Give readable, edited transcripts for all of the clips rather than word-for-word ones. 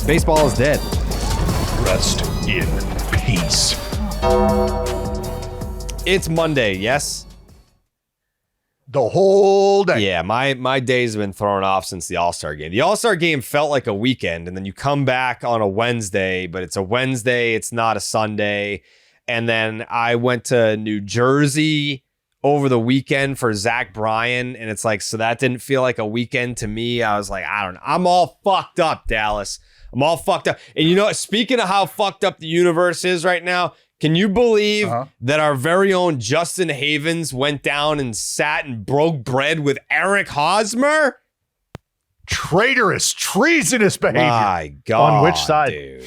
Baseball is dead. Rest in peace. It's Monday, yes? The whole day. Yeah, my days have been thrown off since the All-Star game. The All-Star game felt like a weekend, and then you come back on a Wednesday, but it's a Wednesday, it's not a Sunday. And then I went to New Jersey over the weekend for Zach Bryan, and it's like, so that didn't feel like a weekend to me. I was like, I don't know. I'm all fucked up, Dallas. I'm all fucked up. And you know what? Speaking of how fucked up the universe is right now, can you believe that our very own Justin Havens went down and sat and broke bread with Eric Hosmer? Traitorous, treasonous behavior. My God. On which side? Dude.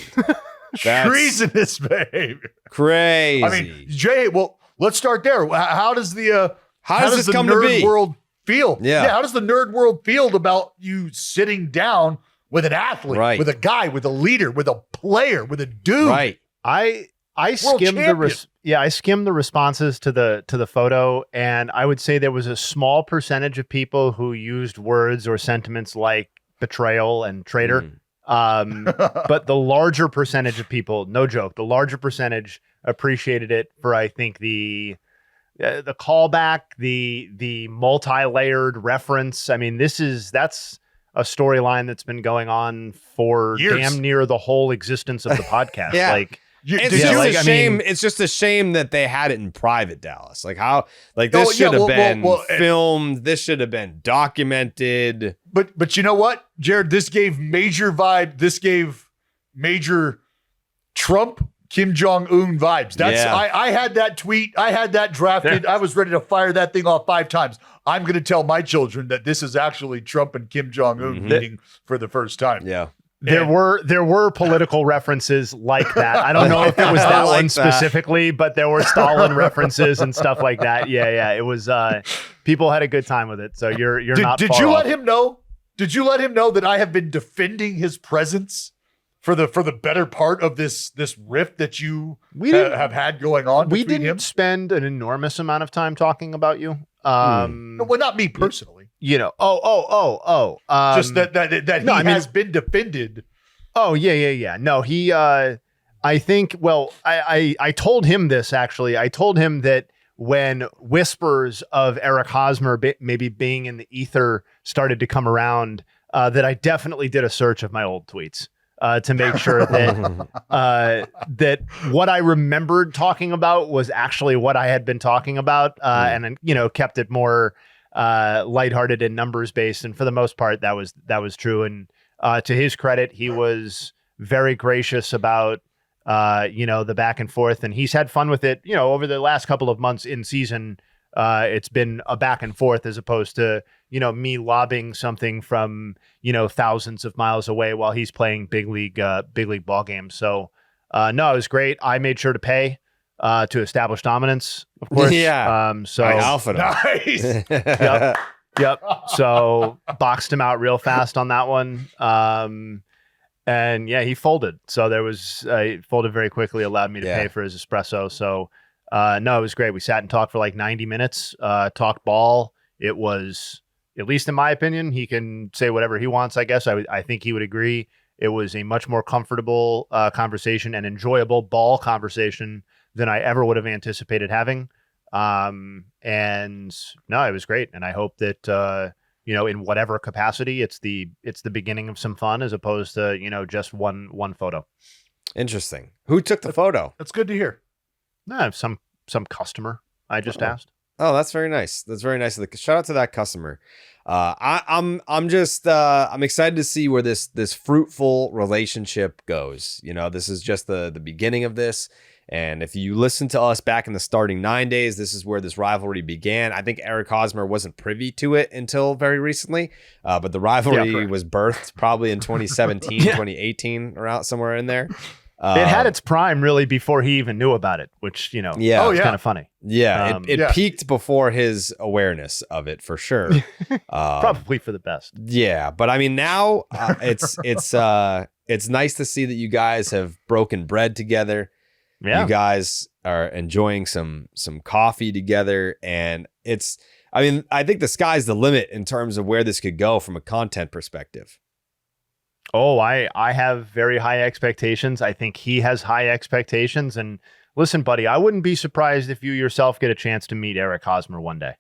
Treasonous behavior. Crazy. I mean, Jay, well, let's start there. How does the how does this the come to nerd be? world feel? Yeah. How does the nerd world feel about you sitting down with an athlete, Right. with a guy, with a leader, with a player, with a dude? Right. I skimmed I skimmed the responses to the photo, and I would say there was a small percentage of people who used words or sentiments like betrayal and traitor. But the larger percentage of people, no joke, the larger percentage appreciated it for, I think, the callback, the multi-layered reference. I mean, that's a storyline that's been going on for years. Damn near the whole existence of the podcast. Yeah. Like, It's a shame. It's just a shame that they had it in private, Dallas. Like how, like this should have been filmed. This should have been documented. But you know what, Jared? This gave major Trump, Kim Jong-un vibes. I had that tweet. I had that drafted. I was ready to fire that thing off 5 times. I'm going to tell my children that this is actually Trump and Kim Jong-un meeting for the first time. Yeah. There were political references like that. I don't know if it was that one specifically, but there were Stalin references and stuff like that. Yeah. It was people had a good time with it. So you're not. Did you let him know? Did you let him know that I have been defending his presence for the better part of this rift that you have had going on? We didn't spend an enormous amount of time talking about you. Well, not me personally. You know, just that he has been defended. Oh, yeah. No, he, I think, well, I told him this, actually. I told him that when whispers of Eric Hosmer maybe being in the ether started to come around, that I definitely did a search of my old tweets to make sure that that what I remembered talking about was actually what I had been talking about, and kept it more lighthearted and numbers based. And for the most part, that was true. And to his credit, he was very gracious about the back and forth, and he's had fun with it. Over the last couple of months in season, it's been a back and forth as opposed to me lobbing something from thousands of miles away while he's playing big league ball games. So no, it was great. I made sure to pay to establish dominance, of course. Yeah. So alpha. Nice. Yep. So boxed him out real fast on that one. And yeah, he folded. So there was he folded very quickly, allowed me to pay for his espresso. So no, it was great. We sat and talked for like 90 minutes, talked ball. It was, at least in my opinion, he can say whatever he wants, I guess. I think he would agree. It was a much more comfortable conversation and enjoyable ball conversation than I ever would have anticipated having. And no, it was great. And I hope that, in whatever capacity, it's the beginning of some fun as opposed to, just one photo. Interesting. Who took the photo? That's good to hear. No, some customer. I just asked. Oh, that's very nice. That's very nice. Shout out to that customer. I'm excited to see where this fruitful relationship goes. This is just the beginning of this. And if you listen to us back in the starting 9 days, this is where this rivalry began. I think Eric Hosmer wasn't privy to it until very recently, but the rivalry was birthed probably in 2017, 2018, around somewhere in there. It had its prime really before he even knew about it, which, was kind of funny. Yeah, it peaked before his awareness of it, for sure. Probably for the best. Yeah, but I mean, now it's nice to see that you guys have broken bread together. Yeah. You guys are enjoying some coffee together, and I think the sky's the limit in terms of where this could go from a content perspective. Oh, I have very high expectations. I think he has high expectations. And listen, buddy, I wouldn't be surprised if you yourself get a chance to meet Eric Hosmer one day.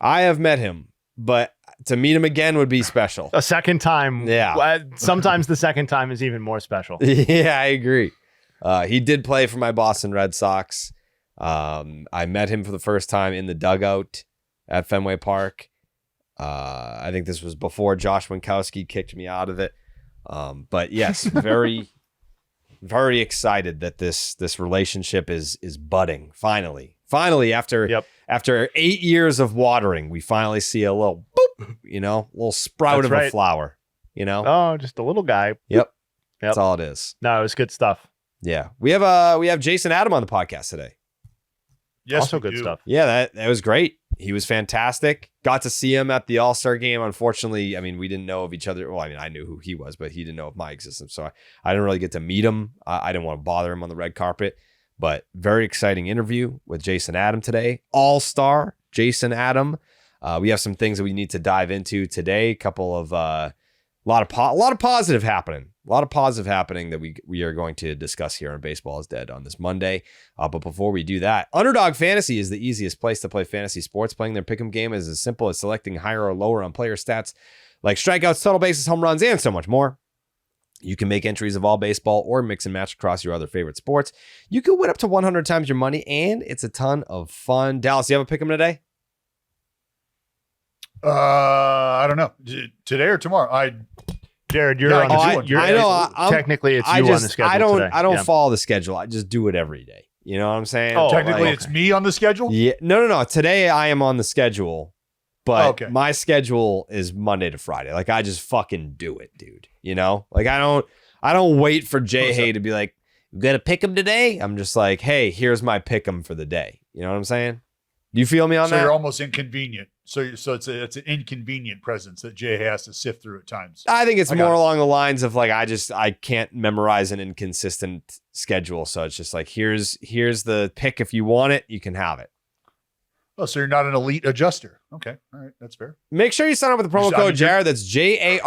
I have met him, but to meet him again would be special. A second time. Yeah. Sometimes the second time is even more special. Yeah, I agree. He did play for my Boston Red Sox. I met him for the first time in the dugout at Fenway Park. I think this was before Josh Winkowski kicked me out of it. But yes, very, very excited that this relationship is budding. Finally, after 8 years of watering, we finally see a little boop, little sprout That's of right. a flower. Oh, just a little guy. Yep. That's all it is. No, it was good stuff. Yeah, we have Jason Adam on the podcast today. Yes, also good stuff. Yeah, that was great. He was fantastic. Got to see him at the All-Star game. Unfortunately, we didn't know of each other. Well, I knew who he was, but he didn't know of my existence. So I didn't really get to meet him. I didn't want to bother him on the red carpet. But very exciting interview with Jason Adam today. All-Star Jason Adam. We have some things that we need to dive into today. A lot of positive happening. A lot of positive happening that we are going to discuss here on Baseball is Dead on this Monday. But before we do that, Underdog Fantasy is the easiest place to play fantasy sports. Playing their pick'em game is as simple as selecting higher or lower on player stats like strikeouts, total bases, home runs, and so much more. You can make entries of all baseball or mix and match across your other favorite sports. You can win up to 100 times your money, and it's a ton of fun. Dallas, you have a pick'em today? I don't know. Today or tomorrow? Jared, you're Yeah, on the I know. technically it's you on the schedule today. I don't Yeah. follow the schedule. I just do it every day. You know what I'm saying? Oh, Technically, okay. it's me on the schedule? Yeah. No. Today I am on the schedule, but Okay. my schedule is Monday to Friday. Like I just fucking do it, dude. Like I don't wait for Jayhay to be like, "You gonna pick him today?" I'm just like, "Hey, here's my pick him for the day." You know what I'm saying? Do you feel me on So that? you're almost inconvenient. So it's an inconvenient presence that Jay has to sift through at times. I think it's I got more it. along the lines of like I can't memorize an inconsistent schedule, so it's just like here's the pick. If you want it, you can have it. Oh, so you're not an elite adjuster. Okay. All right. That's fair. Make sure you sign up with the promo I code mean, Jared. That's Jared.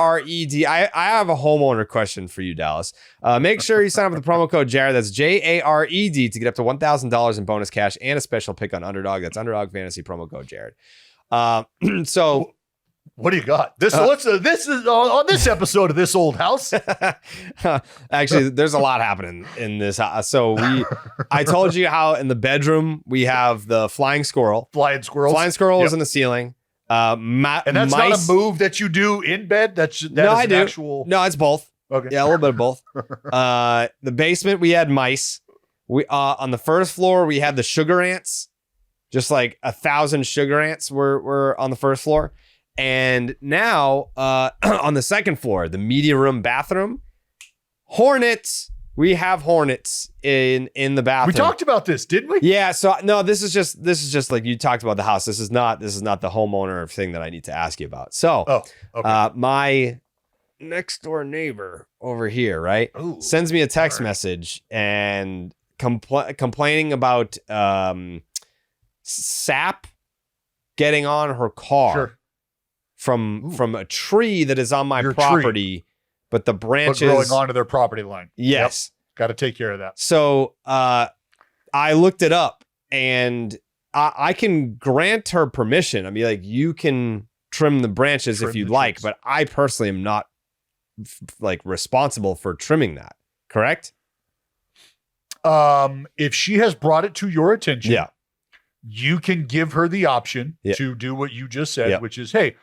I have a homeowner question for you, Dallas. Make sure you sign up with the promo code Jared. That's Jared to get up to $1,000 in bonus cash and a special pick on Underdog. That's Underdog Fantasy promo code Jared. So What do you got? This is on this episode of This Old House. actually, there's a lot happening in this house. So I told you how in the bedroom we have the flying squirrel. Flying squirrels. Flying squirrel is Yep. in the ceiling. And that's mice. not a move that you do in bed. That No, is I an do. actual. No, it's both. Okay. Yeah, a little bit of both. The basement, we had mice. We on the first floor, we had the sugar ants. Just like 1,000 sugar ants were on the first floor. And now on the second floor, the media room bathroom, hornets. We have hornets in the bathroom. We talked about this, didn't we? Yeah, so no, this is just like you talked about the house. This is not the homeowner thing that I need to ask you about. So Okay. my next door neighbor over here, right, Ooh, sends me a text all right. message and complaining about sap getting on her car Sure. from a tree that is on my Your tree. property, but the But branches growing onto their property line. Yes. Got to take care of that. So I looked it up and I can grant her permission. I mean, like you can trim the branches Trim if you'd the like, trees. but I personally am not like responsible for trimming that. Correct? If she has brought it to your attention, Yeah. you can give her the option Yeah. to do what you just said, Yeah. which is, hey,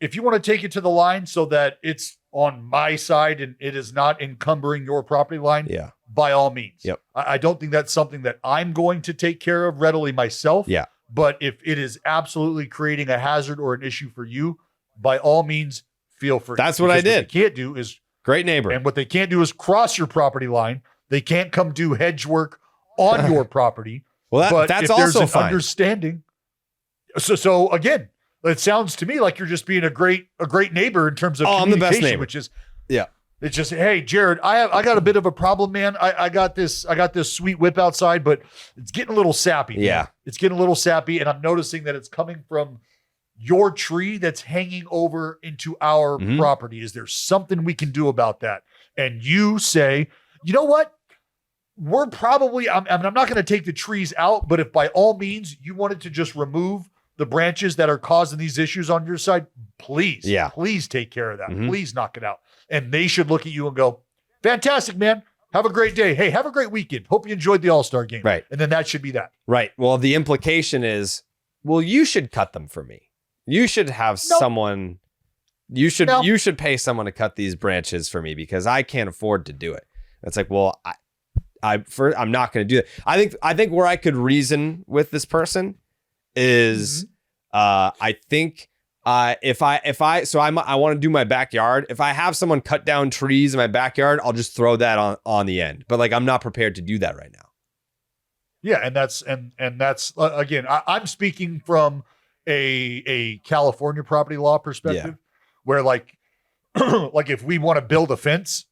if you want to take it to the line so that it's on my side and it is not encumbering your property line, Yeah. by all means. Yep. I don't think that's something that I'm going to take care of readily myself. Yeah. But if it is absolutely creating a hazard or an issue for you, by all means, feel free. That's what I Because did. they can't do is, Great neighbor. and what they can't do is cross your property line. They can't come do hedge work on your property. Well, But that's if there's also an fine. understanding. So again, it sounds to me like you're just being a great neighbor in terms of I'm the best communication, neighbor. which is Yeah. It's just, hey, Jared, I got a bit of a problem, man. I got this sweet whip outside, but it's getting a little sappy. man. Yeah. It's getting a little sappy, and I'm noticing that it's coming from your tree that's hanging over into our property? Is there something we can do about that? And you say, you know what? We're probably, I'm not going to take the trees out, but if by all means you wanted to just remove the branches that are causing these issues on your side, please take care of that. Please knock it out. And they should look at you and go, fantastic, man. Have a great day. Hey, have a great weekend. Hope you enjoyed the All-Star game. Right. And then that should be that. Right. Well, the implication is, well, you should cut them for me. You should have someone, you should pay someone to cut these branches for me because I can't afford to do it. It's like, well, I'm not going to do that. I think where I could reason with this person is, I think I want to do my backyard. If I have someone cut down trees in my backyard, I'll just throw that on the end. But like, I'm not prepared to do that right now. Yeah. And that's again, I'm speaking from a California property law perspective where like if we want to build a fence,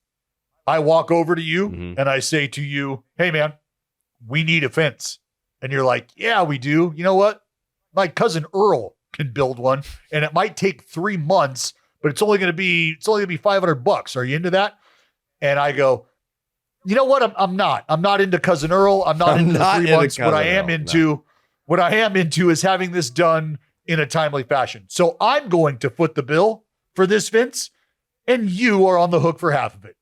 I walk over to you and I say to you, hey man, we need a fence. And you're like, yeah, we do. You know what? My cousin Earl can build one and it might take 3 months, but it's only going to be $500. Are you into that? And I go, you know what? I'm not into cousin Earl. I'm not into the 3 months. What I am into is having this done in a timely fashion. So I'm going to foot the bill for this fence and you are on the hook for half of it.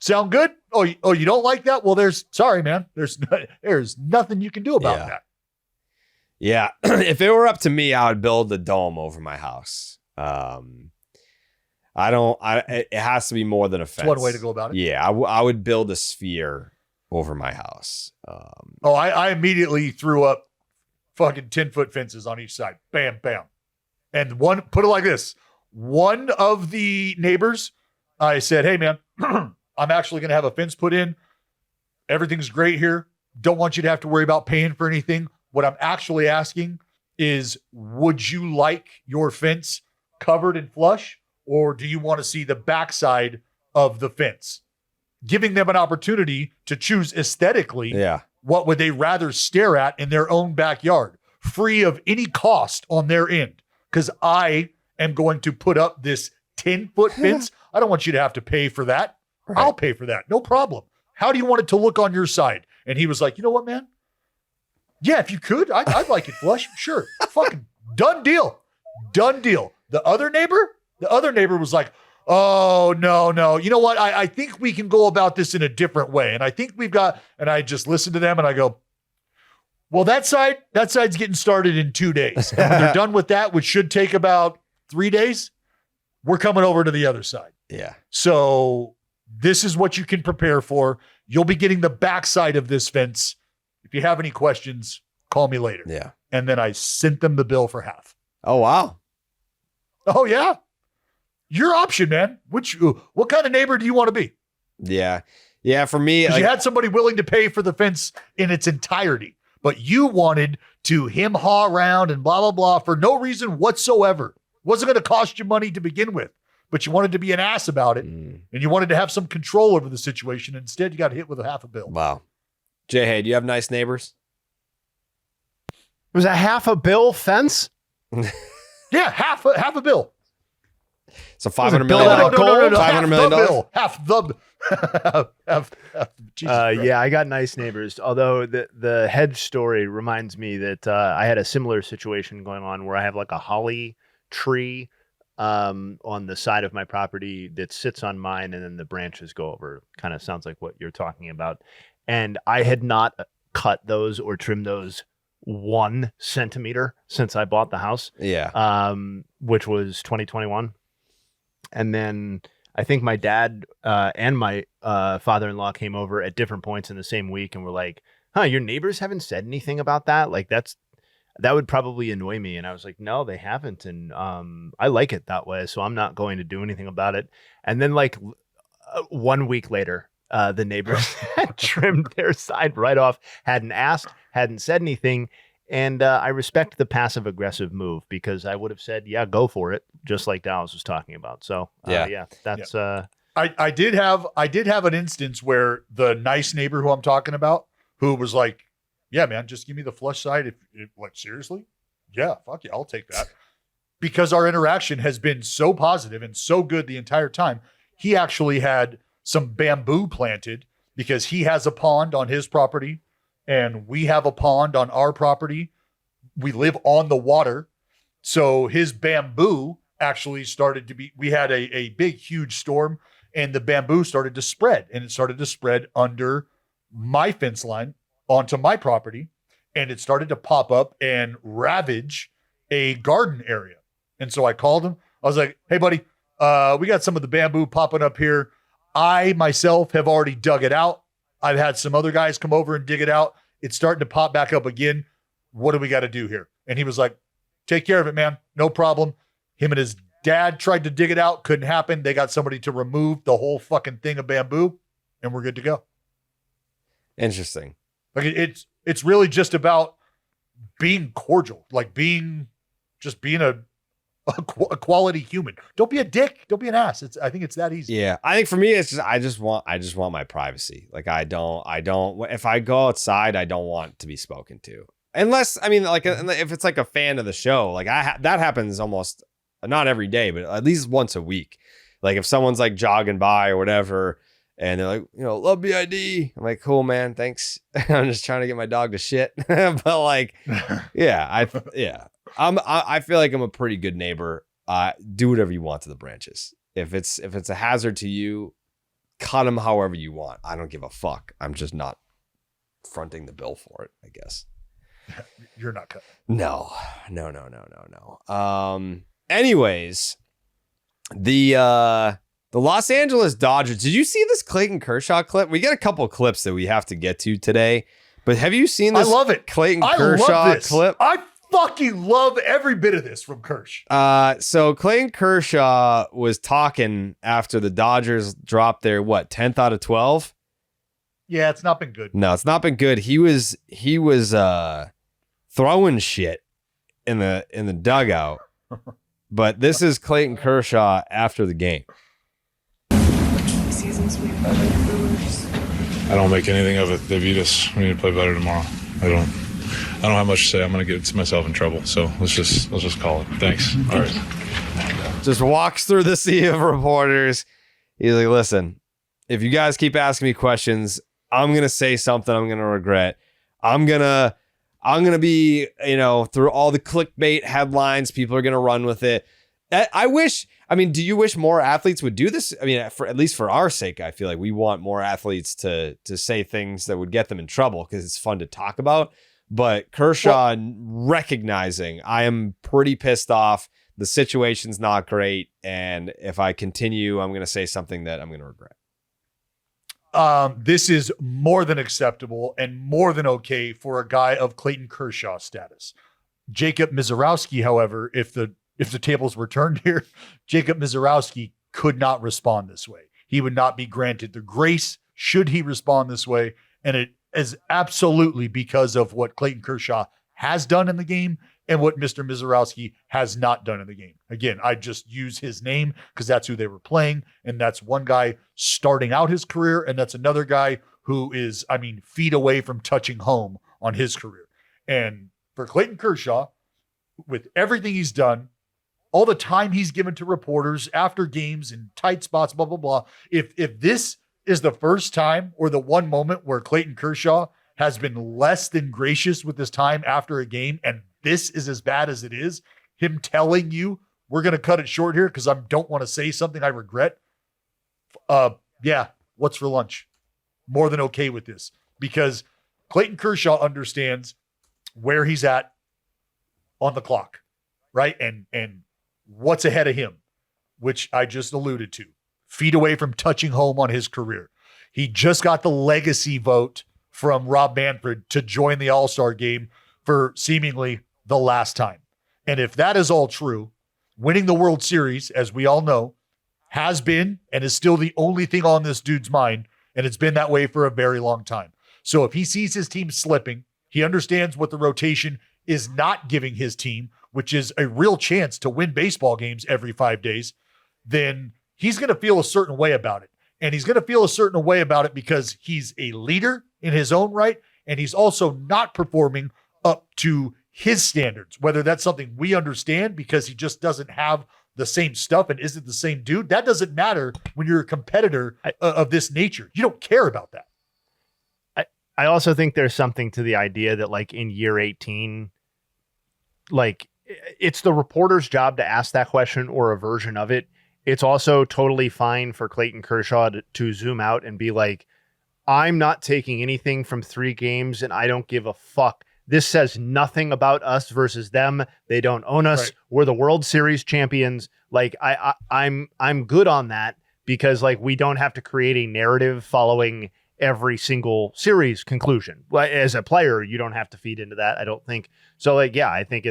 Sound good? Oh, you don't like that? Well, sorry, man. There's nothing you can do about that. Yeah. If it were up to me, I would build a dome over my house. It has to be more than a fence. That's one way to go about it. Yeah. I would build a sphere over my house. I immediately threw up fucking 10-foot fences on each side. Bam, bam. And put it like this. One of the neighbors, I said, hey man, I'm actually going to have a fence put in. Everything's great here. Don't want you to have to worry about paying for anything. What I'm actually asking is, would you like your fence covered and flush, or do you want to see the backside of the fence? Giving them an opportunity to choose aesthetically. What would they rather stare at in their own backyard, free of any cost on their end? Because I am going to put up this 10-foot fence. I don't want you to have to pay for that. Right. I'll pay for that. No problem. How do you want it to look on your side? And he was like, you know what, man? Yeah, if you could, I'd like it flush. Sure. Fucking done deal. Done deal. The other neighbor was like, oh, no. You know what? I think we can go about this in a different way. And I think and I just listened to them and I go, well, that side's getting started in 2 days. And when they're done with that, which should take about 3 days, we're coming over to the other side. Yeah. So this is what you can prepare for. You'll be getting the backside of this fence. If you have any questions, call me later. Yeah. And then I sent them the bill for half. Oh, wow. Oh, yeah. Your option, man. What kind of neighbor do you want to be? Yeah. Yeah, for me. You had somebody willing to pay for the fence in its entirety, but you wanted to haw around and blah, blah, blah for no reason whatsoever. Wasn't going to cost you money to begin with, but you wanted to be an ass about it and you wanted to have some control over the situation. Instead, you got hit with a half a bill. Wow. Jayhay, do you have nice neighbors? Was a half a bill fence? Yeah, half a bill. So $500 million. No, $500 million. Half the yeah, I got nice neighbors. Although the hedge story reminds me that I had a similar situation going on where I have like a holly tree on the side of my property that sits on mine, and then the branches go over. Kind of sounds like what you're talking about. And I had not cut those or trimmed those 1 centimeter since I bought the house. Yeah. Which was 2021. And then I think my dad and my father-in-law came over at different points in the same week and were like, huh, your neighbors haven't said anything about that? Like that would probably annoy me. And I was like, no, they haven't. And I like it that way. So I'm not going to do anything about it. And then like 1 week later, the neighbors had trimmed their side right off, hadn't asked, hadn't said anything. And I respect the passive aggressive move because I would have said, yeah, go for it. Just like Dallas was talking about. So that's, I did have an instance where the nice neighbor who I'm talking about, who was like, yeah, man, just give me the flush side. If like, seriously? Yeah, fuck yeah, I'll take that. because our interaction has been so positive and so good the entire time, he actually had some bamboo planted because he has a pond on his property and we have a pond on our property. We live on the water. So his bamboo actually started to be, we had a big, huge storm and the bamboo started to spread, and it started to spread under my fence line onto my property. And it started to pop up and ravage a garden area. And so I called him. I was like, hey, buddy, we got some of the bamboo popping up here. I myself have already dug it out. I've had some other guys come over and dig it out. It's starting to pop back up again. What do we got to do here? And he was like, take care of it, man. No problem. Him and his dad tried to dig it out. Couldn't happen. They got somebody to remove the whole fucking thing of bamboo, and we're good to go. Interesting. Like it's really just about being cordial, like being a quality human. Don't be a dick. Don't be an ass. I think it's that easy. Yeah. I think for me, it's just, I just want my privacy. Like I don't, if I go outside, I don't want to be spoken to. Unless, I mean, like if it's like a fan of the show, like that happens almost not every day, but at least once a week. Like if someone's like jogging by or whatever, and they're like, love BID. I'm like, cool, man. Thanks. I'm just trying to get my dog to shit. But like, yeah, I feel like I'm a pretty good neighbor. Do whatever you want to the branches. If it's a hazard to you, cut them however you want. I don't give a fuck. I'm just not fronting the bill for it, I guess. You're not cutting. No. Anyways, the Los Angeles Dodgers. Did you see this Clayton Kershaw clip? We get a couple clips that we have to get to today, but have you seen this? I love it. Clayton Kershaw clip. I fucking love every bit of this from Kersh. So Clayton Kershaw was talking after the Dodgers dropped their 10th out of 12. Yeah, it's not been good. No, it's not been good. He was throwing shit in the dugout. But this is Clayton Kershaw after the game. Season sweep by the Brewers. I don't make anything of it. They beat us. We need to play better tomorrow. I don't have much to say. I'm going to get myself in trouble. So let's just call it. Thanks. All right. Just walks through the sea of reporters. He's like, listen, if you guys keep asking me questions, I'm going to say something I'm going to regret. I'm going to be, through all the clickbait headlines, people are going to run with it. Do you wish more athletes would do this? I mean, at least for our sake, I feel like we want more athletes to say things that would get them in trouble because it's fun to talk about. But Kershaw recognizing I am pretty pissed off. The situation's not great. And if I continue, I'm going to say something that I'm going to regret. This is more than acceptable and more than okay for a guy of Clayton Kershaw status. Jacob Misiorowski, however, if the tables were turned here, Jacob Misiorowski could not respond this way. He would not be granted the grace should he respond this way. And it is absolutely because of what Clayton Kershaw has done in the game and what Mr. Misiorowski has not done in the game. Again, I just use his name because that's who they were playing. And that's one guy starting out his career. And that's another guy who is, feet away from touching home on his career. And for Clayton Kershaw, with everything he's done, all the time he's given to reporters after games in tight spots, blah, blah, blah. If this is the first time or the one moment where Clayton Kershaw has been less than gracious with his time after a game, and this is as bad as it is, him telling you, we're going to cut it short here because I don't want to say something I regret. Yeah, what's for lunch? More than okay with this because Clayton Kershaw understands where he's at on the clock, right? And what's ahead of him, which I just alluded to. Feet away from touching home on his career. He just got the legacy vote from Rob Manfred to join the All-Star game for seemingly the last time. And if that is all true, winning the World Series, as we all know, has been and is still the only thing on this dude's mind, and it's been that way for a very long time. So if he sees his team slipping, he understands what the rotation is not giving his team, which is a real chance to win baseball games every 5 days, then he's going to feel a certain way about it. And he's going to feel a certain way about it because he's a leader in his own right, and he's also not performing up to his standards, whether that's something we understand because he just doesn't have the same stuff and isn't the same dude. That doesn't matter when you're a competitor of this nature. You don't care about that. I also think there's something to the idea that like in year 18, like it's the reporter's job to ask that question or a version of it. It's also totally fine for Clayton Kershaw to zoom out and be like, I'm not taking anything from 3 games and I don't give a fuck. This says nothing about us versus them. They don't own us. Right. We're the World Series champions. Like I'm good on that because like we don't have to create a narrative following every single series conclusion. As a player, you don't have to feed into that, I don't think. So like, yeah, I think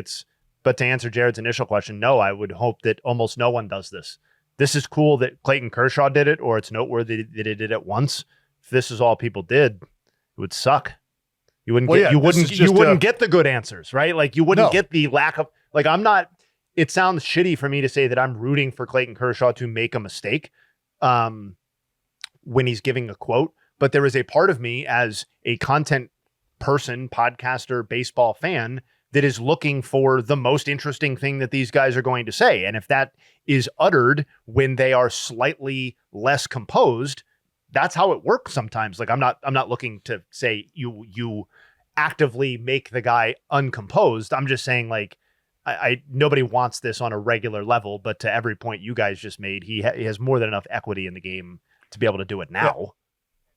but to answer Jared's initial question, no, I would hope that almost no one does this. This is cool that Clayton Kershaw did it, or it's noteworthy that he did it once. If this is all people did, it would suck. You wouldn't get the good answers, right? Like you wouldn't get the lack of, like, it sounds shitty for me to say that I'm rooting for Clayton Kershaw to make a mistake when he's giving a quote. But there is a part of me as a content person, podcaster, baseball fan that is looking for the most interesting thing that these guys are going to say. And if that is uttered when they are slightly less composed, that's how it works sometimes. Like I'm not looking to say you actively make the guy uncomposed. I'm just saying like I nobody wants this on a regular level, but to every point you guys just made, he has more than enough equity in the game to be able to do it now.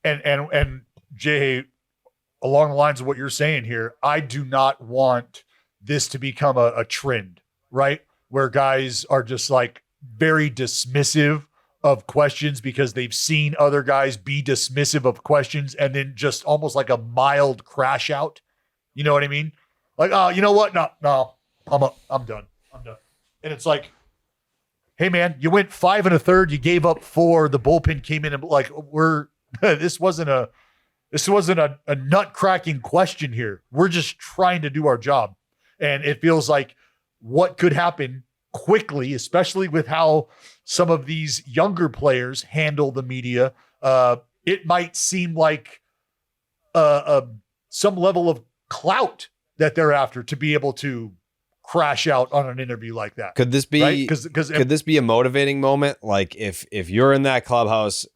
Yeah. And Jay, along the lines of what you're saying here, I do not want this to become a trend, right? Where guys are just like very dismissive of questions because they've seen other guys be dismissive of questions and then just almost like a mild crash out. You know what I mean? Like, oh, you know what? No, I'm done. And it's like, hey man, you went 5 1/3, you gave up 4, the bullpen came in and like this wasn't a nut cracking question here. We're just trying to do our job. And it feels like what could happen quickly, especially with how some of these younger players handle the media. It might seem like some level of clout that they're after to be able to crash out on an interview like that. Could this be, right? Could this be a motivating moment? Like if you're in that clubhouse,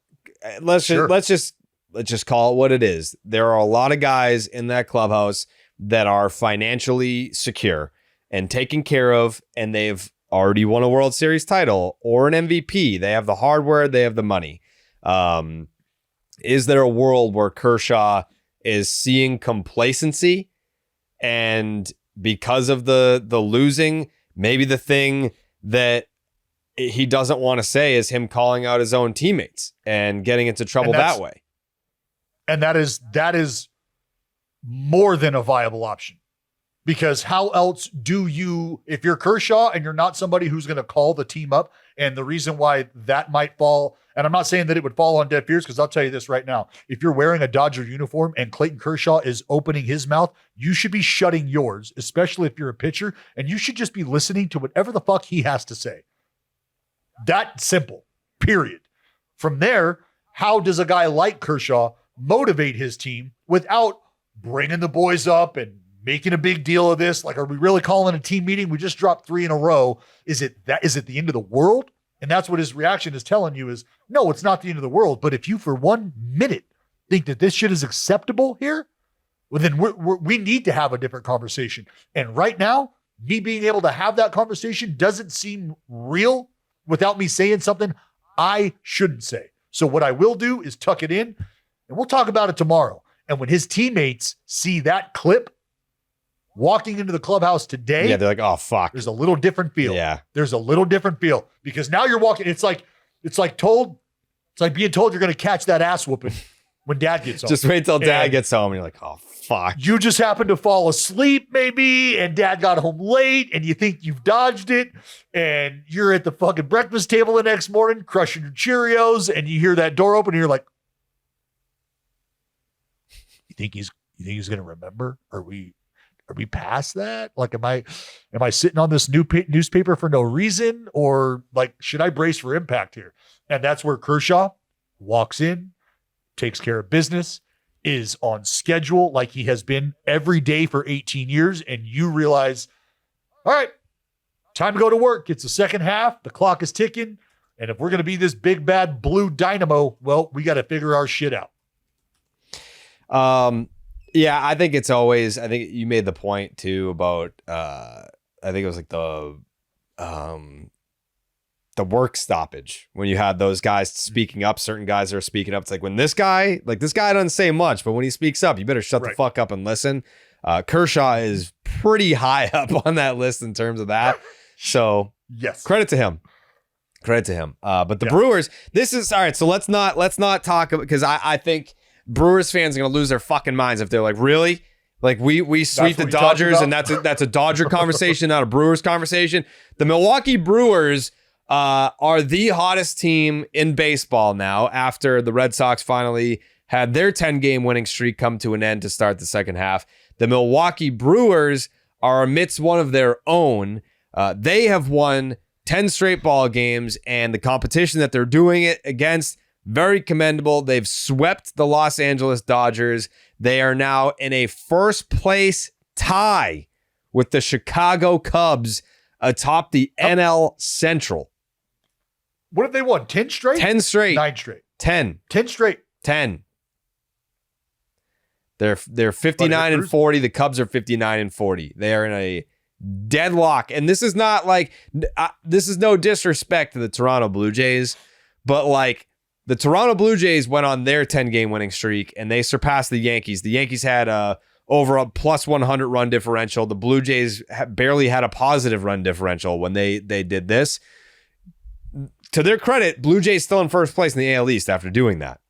let's just call it what it is. There are a lot of guys in that clubhouse that are financially secure and taken care of, and they've already won a World Series title or an MVP. They have the hardware, they have the money. Is there a world where Kershaw is seeing complacency, and because of the losing, maybe the thing that he doesn't want to say is him calling out his own teammates and getting into trouble that way? And that is more than a viable option, because how else do you, if you're Kershaw and you're not somebody who's going to call the team up, and the reason why that might fall, and I'm not saying that it would fall on deaf ears, because I'll tell you this right now, if you're wearing a Dodger uniform and Clayton Kershaw is opening his mouth, you should be shutting yours, especially if you're a pitcher, and you should just be listening to whatever the fuck he has to say. That simple, period. From there, how does a guy like Kershaw motivate his team without bringing the boys up and making a big deal of this? Like, are we really calling a team meeting? We just dropped 3 in a row. Is it the end of the world? And that's what his reaction is telling you is, no, it's not the end of the world. But if you for 1 minute think that this shit is acceptable here, well, then we need to have a different conversation. And right now, me being able to have that conversation doesn't seem real without me saying something I shouldn't say. So what I will do is tuck it in, and we'll talk about it tomorrow. And when his teammates see that clip walking into the clubhouse today, yeah, they're like, oh, fuck. There's a little different feel. Yeah. There's a little different feel, because now you're walking. It's like being told you're going to catch that ass whooping when dad gets home. Just wait till dad gets home and you're like, oh, fuck. You just happen to fall asleep maybe, and dad got home late, and you think you've dodged it, and you're at the fucking breakfast table the next morning crushing your Cheerios, and you hear that door open, and you're like, you think he's going to remember? Are we past that? Like, am I sitting on this new newspaper for no reason? Or like, should I brace for impact here? And that's where Kershaw walks in, takes care of business, is on schedule like he has been every day for 18 years, and you realize, all right, time to go to work. It's the second half. The clock is ticking. And if we're going to be this big, bad blue dynamo, well, we got to figure our shit out. Yeah, I think you made the point too about, I think it was like the work stoppage when you had those guys speaking up, certain guys are speaking up. It's like when this guy doesn't say much, but when he speaks up, you better shut the fuck up and listen. Kershaw is pretty high up on that list in terms of that. So yes, credit to him. But the Brewers, this is all right. So let's not talk about, because I think Brewers fans are going to lose their fucking minds if they're like, really? Like we sweep the Dodgers and that's a Dodger conversation, not a Brewers conversation. The Milwaukee Brewers are the hottest team in baseball now after the Red Sox finally had their 10-game winning streak come to an end to start the second half. The Milwaukee Brewers are amidst one of their own. They have won 10 straight ball games, and the competition that they're doing it against, very commendable. They've swept the Los Angeles Dodgers. They are now in a first place tie with the Chicago Cubs atop the NL Central. What have they won? 10 straight? 10 straight. 9 straight. 10. 10 straight. 10. They're 59 and 40. The Cubs are 59 and 40. They are in a deadlock. And this is not like, this is no disrespect to the Toronto Blue Jays, but like the Toronto Blue Jays went on their 10-game winning streak and they surpassed the Yankees. The Yankees had over a plus 100 run differential. The Blue Jays barely had a positive run differential when they did this. To their credit, Blue Jays still in first place in the AL East after doing that.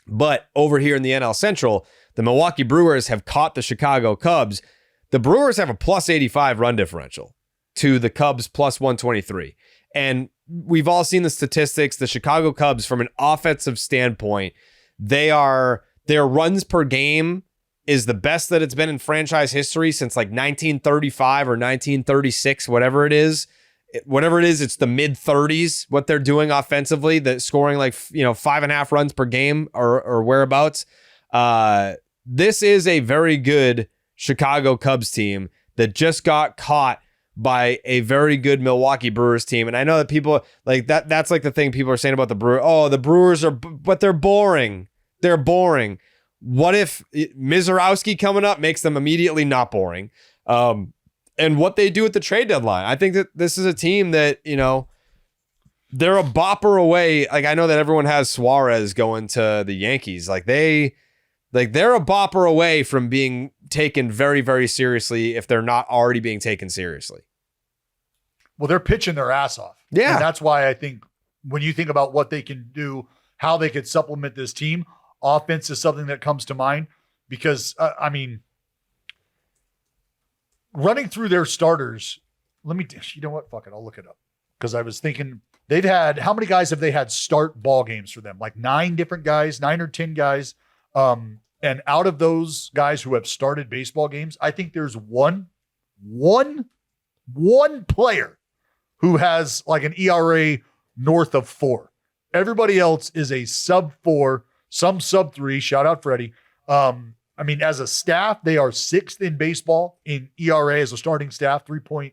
But over here in the NL Central, the Milwaukee Brewers have caught the Chicago Cubs. The Brewers have a plus 85 run differential to the Cubs plus 123. And we've all seen the statistics. The Chicago Cubs, from an offensive standpoint, their runs per game is the best that it's been in franchise history since like 1935 or 1936, whatever it is. It's the mid 30s, what they're doing offensively, that scoring like, 5.5 runs per game or whereabouts. This is a very good Chicago Cubs team that just got caught by a very good Milwaukee Brewers team. And I know that people like that's like the thing people are saying about the Brewers. Oh, the Brewers but they're boring. They're boring. What if Mizorowski coming up makes them immediately not boring? And what they do at the trade deadline. I think that this is a team that, they're a bopper away. Like, I know that everyone has Suarez going to the Yankees. They're a bopper away from being taken very, very seriously if they're not already being taken seriously. Well, they're pitching their ass off. Yeah. And that's why I think when you think about what they can do, how they could supplement this team, offense is something that comes to mind because, running through their starters, you know what? Fuck it. I'll look it up. Because I was thinking how many guys have they had start ball games for them? Like 9 different guys, 9 or 10 guys. And out of those guys who have started baseball games, I think there's one player who has like an ERA north of 4. Everybody else is a sub 4, some sub 3. Shout out Freddie. As a staff, they are 6th in baseball in ERA as a starting staff, 3.42,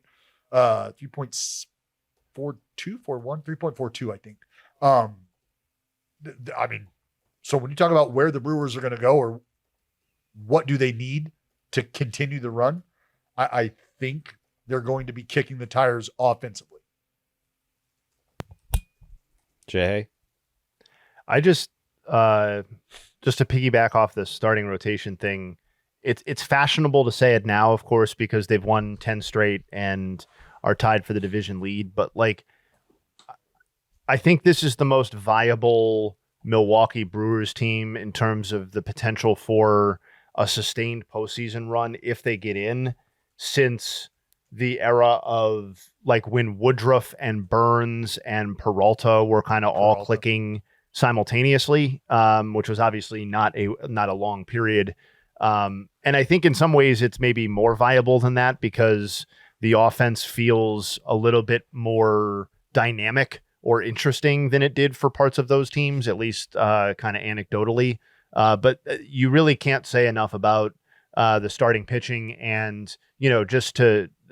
3.42, I think. So when you talk about where the Brewers are going to go or what do they need to continue the run, I think they're going to be kicking the tires offensively. Jayhay? I just to piggyback off the starting rotation thing, it's fashionable to say it now, of course, because they've won 10 straight and are tied for the division lead. But I think this is the most viable Milwaukee Brewers team in terms of the potential for a sustained postseason run if they get in, since the era of like when Woodruff and Burns and Peralta were kind of all clicking simultaneously, which was obviously not a long period. And I think in some ways it's maybe more viable than that because the offense feels a little bit more dynamic or interesting than it did for parts of those teams, at least kind of anecdotally. But you really can't say enough about the starting pitching. And,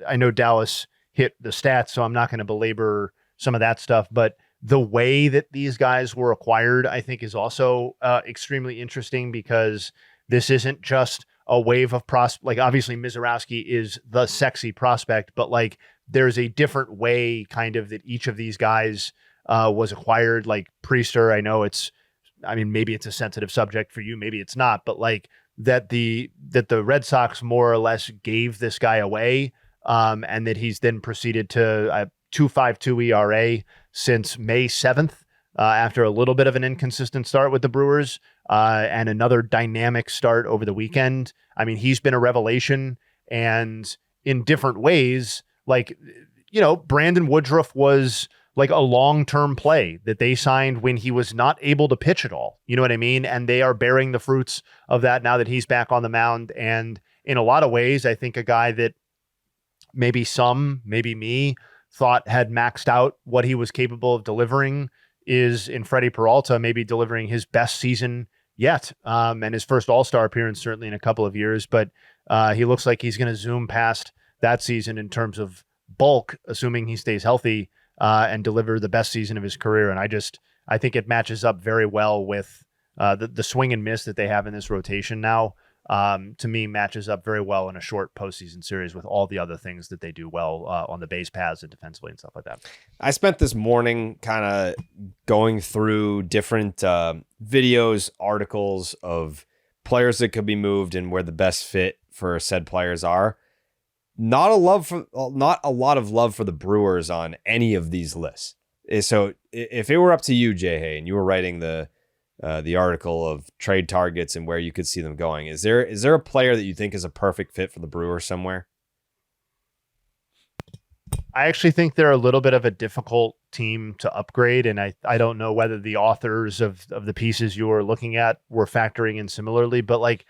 I know Dallas hit the stats, so I'm not going to belabor some of that stuff, but the way that these guys were acquired, I think, is also extremely interesting, because this isn't just a wave of like, obviously Mizorowski is the sexy prospect, but like there's a different way kind of that each of these guys was acquired. Like Priester, maybe it's a sensitive subject for you, maybe it's not, but like that the Red Sox more or less gave this guy away, and that he's then proceeded to 2.52 ERA since May 7th, after a little bit of an inconsistent start with the Brewers, and another dynamic start over the weekend. I mean, he's been a revelation, and in different ways, like, Brandon Woodruff was like a long-term play that they signed when he was not able to pitch at all. You know what I mean? And they are bearing the fruits of that now that he's back on the mound. And in a lot of ways, I think a guy that maybe me, thought had maxed out what he was capable of delivering is in Freddie Peralta, maybe delivering his best season yet, and his first All-Star appearance certainly in a couple of years. But he looks like he's going to zoom past that season in terms of bulk, assuming he stays healthy, and deliver the best season of his career. And I think it matches up very well with the swing and miss that they have in this rotation now. To me, matches up very well in a short postseason series with all the other things that they do well on the base paths and defensively and stuff like that. I spent this morning kind of going through different videos, articles of players that could be moved and where the best fit for said players are. Not a lot of love for the Brewers on any of these lists. So if it were up to you, Jayhay, and you were writing the article of trade targets and where you could see them going, is there a player that you think is a perfect fit for the Brewers somewhere? I actually think they're a little bit of a difficult team to upgrade, and I don't know whether the authors of the pieces you were looking at were factoring in similarly, but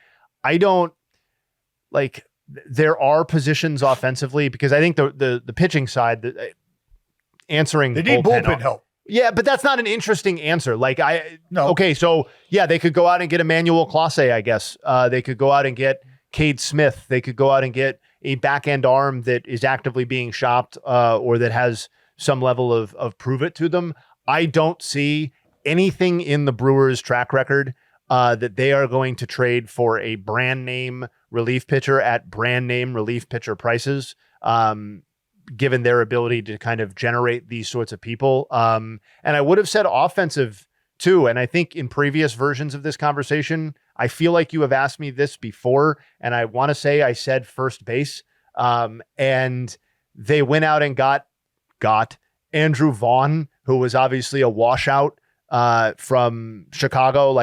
there are positions offensively, because I think the pitching side, answering they need bullpen help. Yeah, but that's not an interesting answer. No. Okay, so yeah, they could go out and get Emmanuel Clase, I guess. They could go out and get Cade Smith. They could go out and get a back-end arm that is actively being shopped, or that has some level of prove it to them. I don't see anything in the Brewers' track record that they are going to trade for a brand name relief pitcher at brand name relief pitcher prices, given their ability to kind of generate these sorts of people. And I would have said offensive too. And I think in previous versions of this conversation, I feel like you have asked me this before, and I want to say I said first base. And they went out and got Andrew Vaughn, who was obviously a washout from Chicago,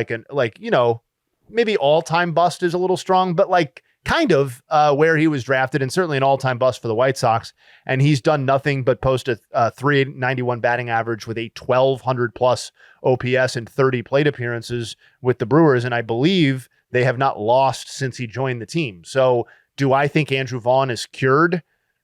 maybe all-time bust is a little strong, but kind of where he was drafted, and certainly an all-time bust for the White Sox. And he's done nothing but post a 391 batting average with a 1,200 plus OPS and 30 plate appearances with the Brewers. And I believe they have not lost since he joined the team. So do I think Andrew Vaughn is cured?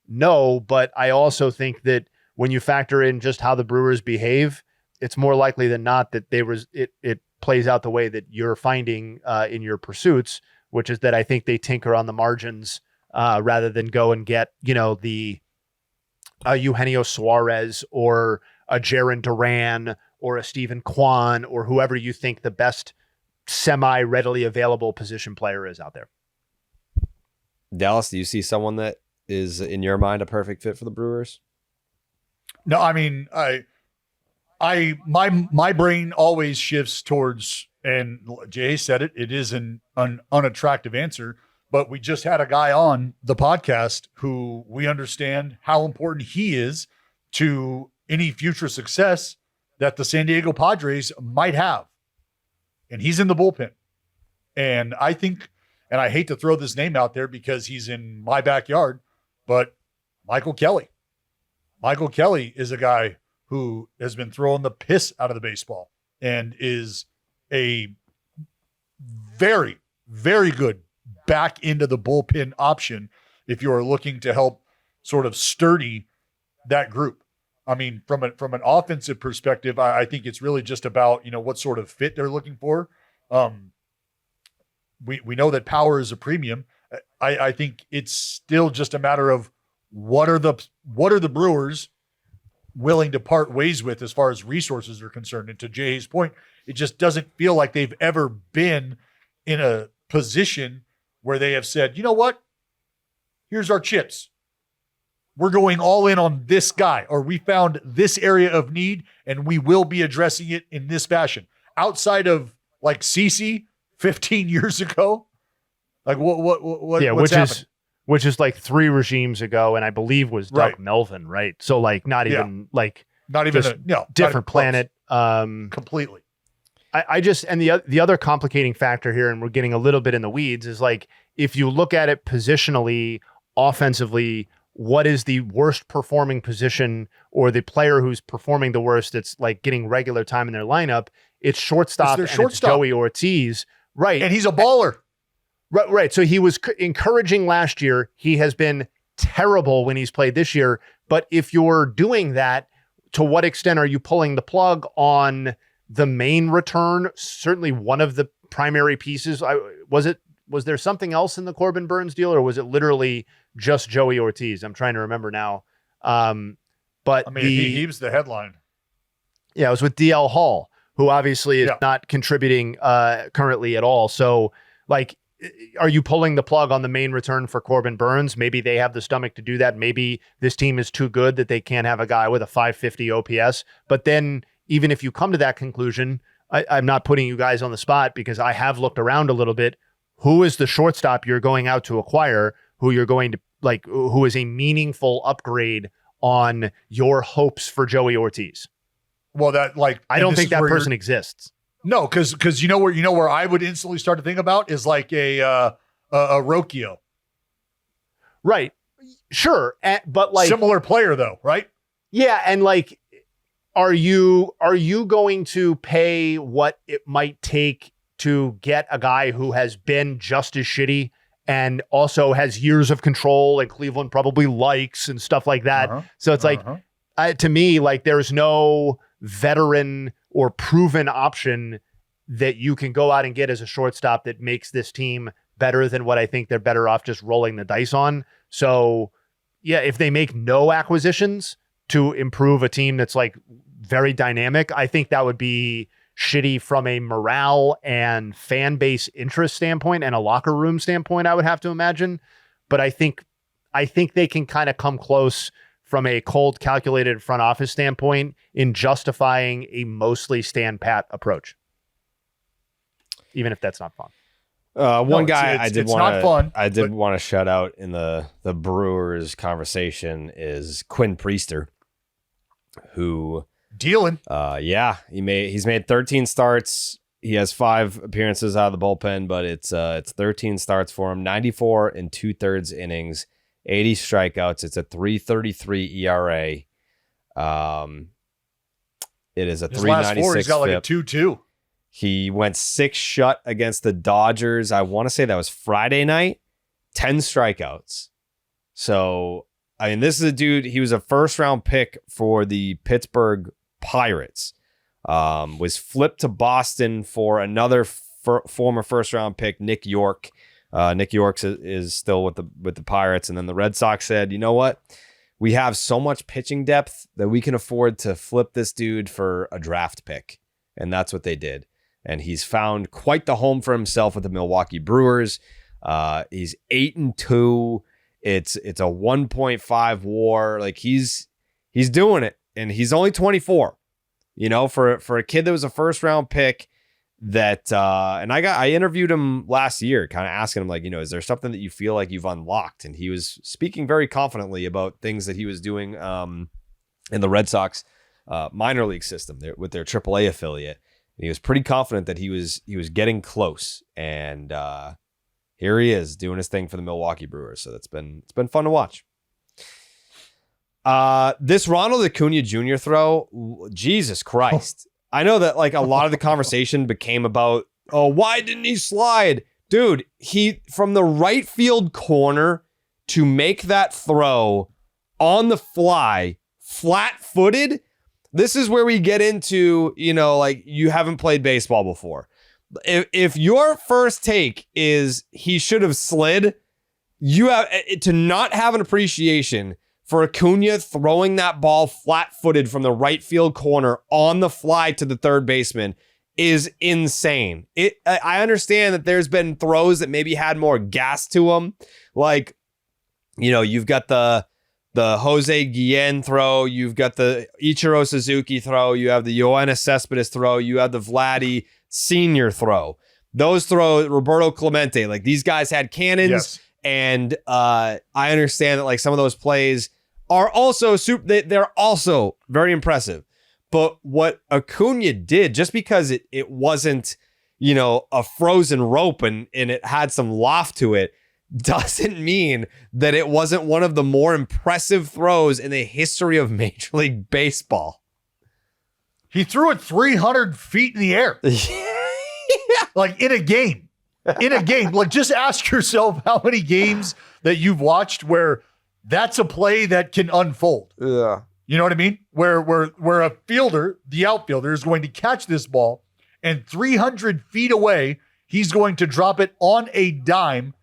No, but I also think that when you factor in just how the Brewers behave, it's more likely than not that it plays out the way that you're finding in your pursuits, which is that I think they tinker on the margins rather than go and get, the Eugenio Suarez or a Jarren Duran or a Stephen Kwan or whoever you think the best semi-readily available position player is out there. Dallas, do you see someone that is, in your mind, a perfect fit for the Brewers? No, I mean, my brain always shifts towards, and Jay said it is an unattractive answer, but we just had a guy on the podcast who we understand how important he is to any future success that the San Diego Padres might have. And he's in the bullpen. And I think, and I hate to throw this name out there because he's in my backyard, but Michael Kelly. Michael Kelly is a guy who has been throwing the piss out of the baseball and is a very, very good back into the bullpen option if you are looking to help sort of sturdy that group. I mean, from an offensive perspective, I think it's really just about, what sort of fit they're looking for. we know that power is a premium. I think it's still just a matter of what are the Brewers willing to part ways with as far as resources are concerned. And to Jay's point, it just doesn't feel like they've ever been in a position where they have said, you know what? Here's our chips. We're going all in on this guy, or we found this area of need and we will be addressing it in this fashion. Outside of like CeCe 15 years ago, like what's happened? Which is like 3 regimes ago, and I believe was Doug Melvin, right? So like not even different planet. Completely. I just, and the other complicating factor here, and we're getting a little bit in the weeds, is like if you look at it positionally, offensively, what is the worst performing position or the player who's performing the worst that's like getting regular time in their lineup? It's shortstop, it's Joey Ortiz, right? And he's a baller. Right. So he was encouraging last year. He has been terrible when he's played this year. But if you're doing that, to what extent are you pulling the plug on the main return? Certainly one of the primary pieces. Was there something else in the Corbin Burnes deal, or was it literally just Joey Ortiz? I'm trying to remember now. But I mean, he was the headline. Yeah, it was with DL Hall, who obviously is not contributing currently at all. So, like, are you pulling the plug on the main return for Corbin Burnes? Maybe they have the stomach to do that. Maybe this team is too good that they can't have a guy with a 550 OPS. But then even if you come to that conclusion, I'm not putting you guys on the spot because I have looked around a little bit. Who is the shortstop you're going out to acquire, who you're going to like, who is a meaningful upgrade on your hopes for Joey Ortiz? Well, I don't think that person exists. No, because you know where I would instantly start to think about is like a Rocchio. Right. Sure. But like similar player though, right? Yeah. And like, are you going to pay what it might take to get a guy who has been just as shitty and also has years of control and Cleveland probably likes and stuff like that? So it's like, to me, like there's no veteran or proven option that you can go out and get as a shortstop that makes this team better than what I think they're better off just rolling the dice on. So yeah, if they make no acquisitions to improve a team that's like very dynamic, I think that would be shitty from a morale and fan base interest standpoint and a locker room standpoint, I would have to imagine. But I think they can kind of come close from a cold, calculated front office standpoint in justifying a mostly stand pat approach, even if that's not fun. One guy I did want to shout out in the Brewers conversation is Quinn Priester, who dealing. He's made 13 starts. He has 5 appearances out of the bullpen, but it's 13 starts for him. 94 and 2/3 innings. 80 strikeouts. It's a 3.33 ERA. It is a 3.96 last 4, he's got like FIP. a 2.2. He went 6 shut against the Dodgers. I want to say that was Friday night. 10 strikeouts. So, I mean, this is a dude. He was a first-round pick for the Pittsburgh Pirates. Was flipped to Boston for another former first-round pick, Nick York. Nick York is still with the Pirates, and then the Red Sox said, you know what? We have so much pitching depth that we can afford to flip this dude for a draft pick, and that's what they did. And he's found quite the home for himself with the Milwaukee Brewers. He's 8-2. It's a 1.5 WAR. Like he's doing it, and he's only 24. You know, for a kid that was a first round pick. That and I interviewed him last year, kind of asking him like, you know, is there something that you feel like you've unlocked? And he was speaking very confidently about things that he was doing in the Red Sox minor league system with their AAA affiliate. And he was pretty confident that he was getting close, and here he is doing his thing for the Milwaukee Brewers. So it's been fun to watch. This Ronald Acuña Jr. throw, Jesus Christ. I know that like a lot of the conversation became about, oh, why didn't he slide? Dude, he from the right field corner to make that throw on the fly, flat-footed. This is where we get into, you know, like you haven't played baseball before. If your first take is he should have slid, you have to not have an appreciation for Acuña throwing that ball flat-footed from the right field corner on the fly to the third baseman is insane. I understand that there's been throws that maybe had more gas to them. Like, you've got the Jose Guillen throw, you've got the Ichiro Suzuki throw, you have the Yoenis Cespedes throw, you have the Vladdy Sr. throw. Those throws, Roberto Clemente, like these guys had cannons. Yes. And I understand that like some of those plays are also they're also very impressive. But what Acuña did, just because it wasn't, a frozen rope and it had some loft to it, doesn't mean that it wasn't one of the more impressive throws in the history of Major League Baseball. He threw it 300 feet in the air. Like in a game. Like just ask yourself how many games that you've watched where that's a play that can unfold. Yeah. You know what I mean? Where a fielder, the outfielder, is going to catch this ball and 300 feet away, he's going to drop it on a dime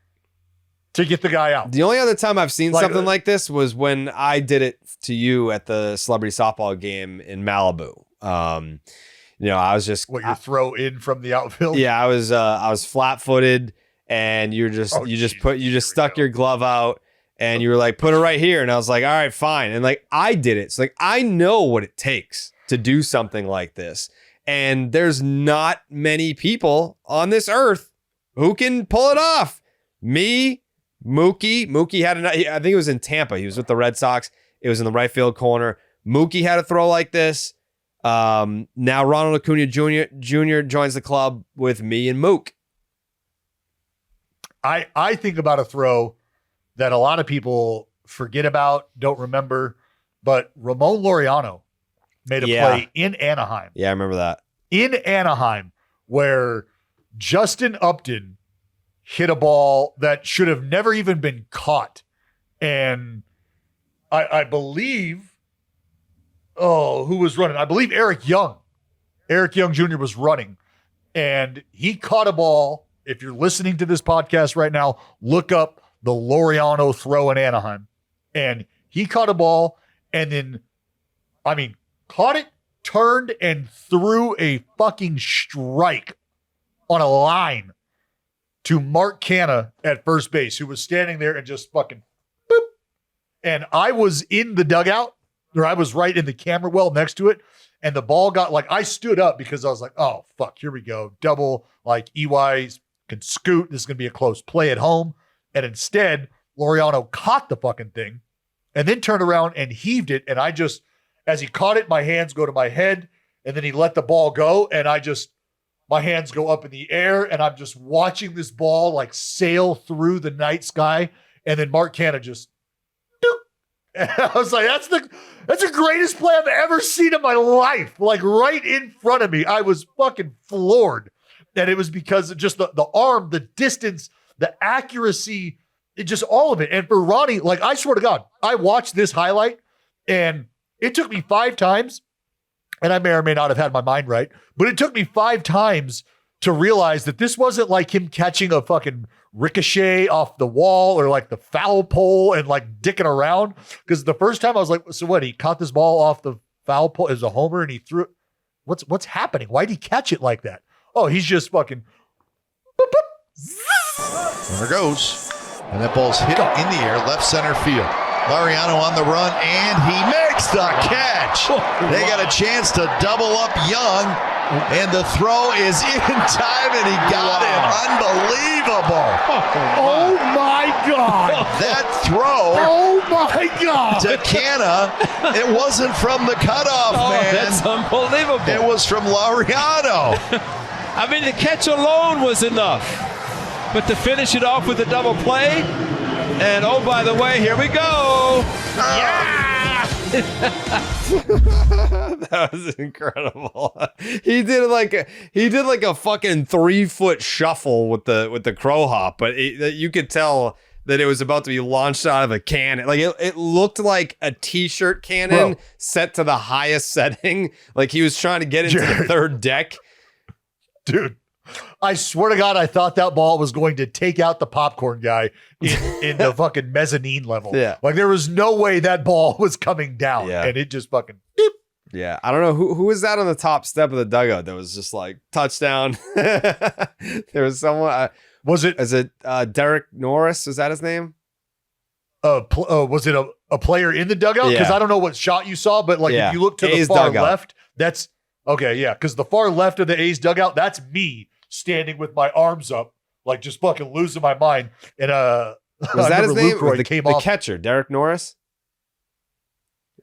to get the guy out. The only other time I've seen something like this was when I did it to you at the celebrity softball game in Malibu. I was just you throw in from the outfield. Yeah, I was flat-footed, and you just stuck your glove out. And you were like, put it right here. And I was like, all right, fine. And like, I did it. So like, I know what it takes to do something like this. And there's not many people on this earth who can pull it off. Me, Mookie. Mookie had I think it was in Tampa. He was with the Red Sox. It was in the right field corner. Mookie had a throw like this. Now Ronald Acuña Jr. joins the club with me and Mook. I think about a throw that a lot of people forget about, don't remember, but Ramon Laureano made a play in Anaheim. Yeah, I remember that. In Anaheim, where Justin Upton hit a ball that should have never even been caught. And I believe, who was running? I believe Eric Young. Eric Young Jr. was running. And he caught a ball. If you're listening to this podcast right now, look up the Laureano throw in Anaheim. And he caught a ball and then, caught it, turned, and threw a fucking strike on a line to Mark Canha at first base, who was standing there and just fucking boop. And I was in the dugout, or I was right in the camera well next to it. And the ball got I stood up because I was like, oh, fuck, here we go. Double, EY can scoot. This is going to be a close play at home. And instead, Laureano caught the fucking thing and then turned around and heaved it. And I just, as he caught it, my hands go to my head, and then he let the ball go. And my hands go up in the air, and I'm just watching this ball sail through the night sky. And then Mark Canha just, doop. And I was like, that's the greatest play I've ever seen in my life. Right in front of me. I was fucking floored. And it was because of just the arm, the distance, the accuracy, just all of it. And for Ronnie, I swear to God, I watched this highlight and it took me 5 times, and I may or may not have had my mind right, but it took me 5 times to realize that this wasn't like him catching a fucking ricochet off the wall or the foul pole and dicking around. Because the first time I was like, so what? He caught this ball off the foul pole as a homer and he threw it. What's happening? Why'd he catch it like that? Oh, he's just fucking boop, boop. There it goes. And that ball's hit in the air, left center field. Laureano on the run, and he makes the catch. They got a chance to double up Young, and the throw is in time, and he got it. Unbelievable. Oh, my God. That throw Oh, my God. to Canha, it wasn't from the cutoff, man. That's unbelievable. It was from Laureano. The catch alone was enough. But to finish it off with a double play, and oh, by the way, here we go. Yeah! That was incredible. He did a fucking 3-foot shuffle with the crow hop, but you could tell that it was about to be launched out of a cannon. It looked like a t-shirt cannon set to the highest setting. He was trying to get into the third deck. Dude, I swear to God, I thought that ball was going to take out the popcorn guy in the fucking mezzanine level. Yeah. Like there was no way that ball was coming down. Yeah. And it just fucking beep. Yeah. I don't know who was that on the top step of the dugout that was just like touchdown. There was someone. Was it Derek Norris? Is that his name? Was it a player in the dugout? Because I don't know what shot you saw, but like if you look to A's the far dugout. left, that's okay. Yeah. Because the far left of the A's dugout, that's me standing with my arms up, like just fucking losing my mind. And Was that his name? Lucroy The came off. catcher, Derek Norris?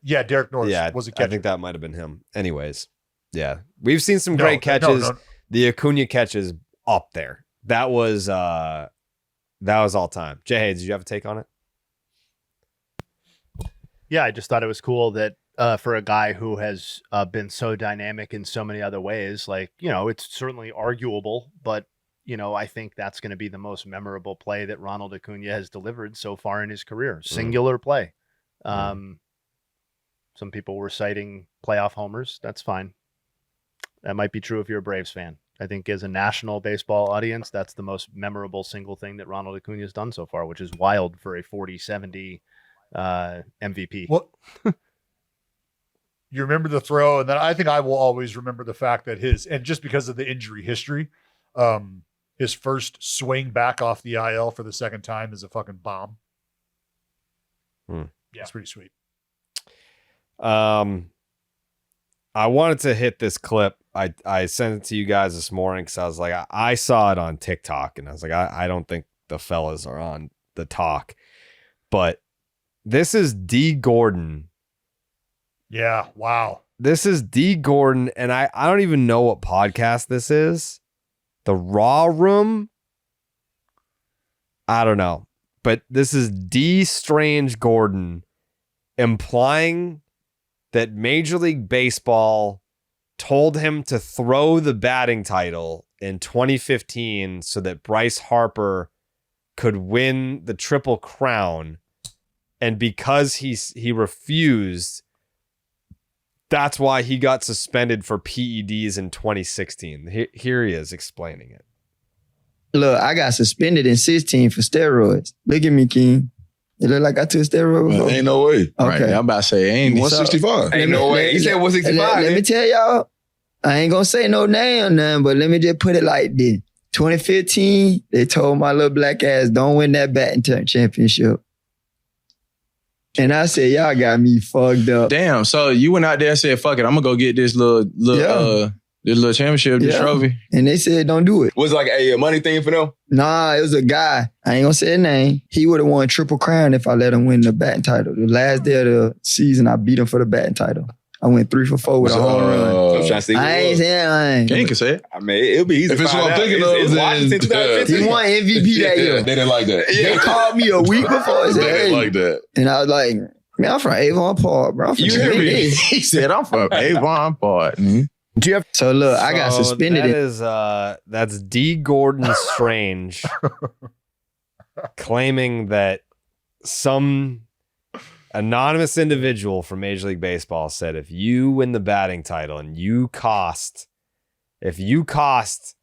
Yeah, Derek Norris was a catcher. I think that might have been him. Anyways, yeah. We've seen some No, great catches. no. The Acuña catch is up there. That was all time. Jayhay, did you have a take on it? Yeah, I just thought it was cool that for a guy who has been so dynamic in so many other ways, like, it's certainly arguable, but, I think that's going to be the most memorable play that Ronald Acuña has delivered so far in his career. Singular play. Some people were citing playoff homers. That's fine. That might be true if you're a Braves fan. I think as a national baseball audience, that's the most memorable single thing that Ronald Acuña has done so far, which is wild for a 40-70 MVP. Well, you remember the throw, and then I think I will always remember the fact that and just because of the injury history, his first swing back off the IL for the second time is a fucking bomb. Yeah, it's pretty sweet. I wanted to hit this clip. I sent it to you guys this morning because I was like, I saw it on TikTok, and I was like, I don't think the fellas are on the talk, but this is Dee Gordon. Yeah, wow. This is Dee Gordon, and I don't even know what podcast this is. The Raw Room? I don't know. But this is D. Strange Gordon implying that Major League Baseball told him to throw the batting title in 2015 so that Bryce Harper could win the Triple Crown. And because he refused, that's why he got suspended for PEDs in 2016. Here he is explaining it. Look, I got suspended in 16 for steroids. Look at me, King. It look like I took steroids before. Ain't no way. Okay. Right, I'm about to say, ain't 165. Ain't no way. He said 165. Let me tell y'all, I ain't gonna say no name or nothing, but let me just put it like this. 2015, they told my little black ass, don't win that batting championship. And I said, y'all got me fucked up. Damn, so you went out there and said, fuck it, I'm gonna go get this little championship, this trophy. And they said, don't do it. Was it like a money thing for them? Nah, it was a guy. I ain't gonna say his name. He would have won Triple Crown if I let him win the batting title. The last day of the season, I beat him for the batting title. I went 3 for 4 with a home run. I'm trying to see I ain't saying King can say it. I mean, it'll be easy. If it's what I'm thinking of, it's Washington 2015. he won MVP that year. They didn't like that. They called me a week before. They didn't like that. And I was like, man, I'm from Avon Park, bro. I'm from You hear me? He said, I'm from Avon Park. Do you have? So look, I got suspended. That's D. Gordon Strange claiming that some anonymous individual from Major League Baseball said if you win the batting title and you cost Bryce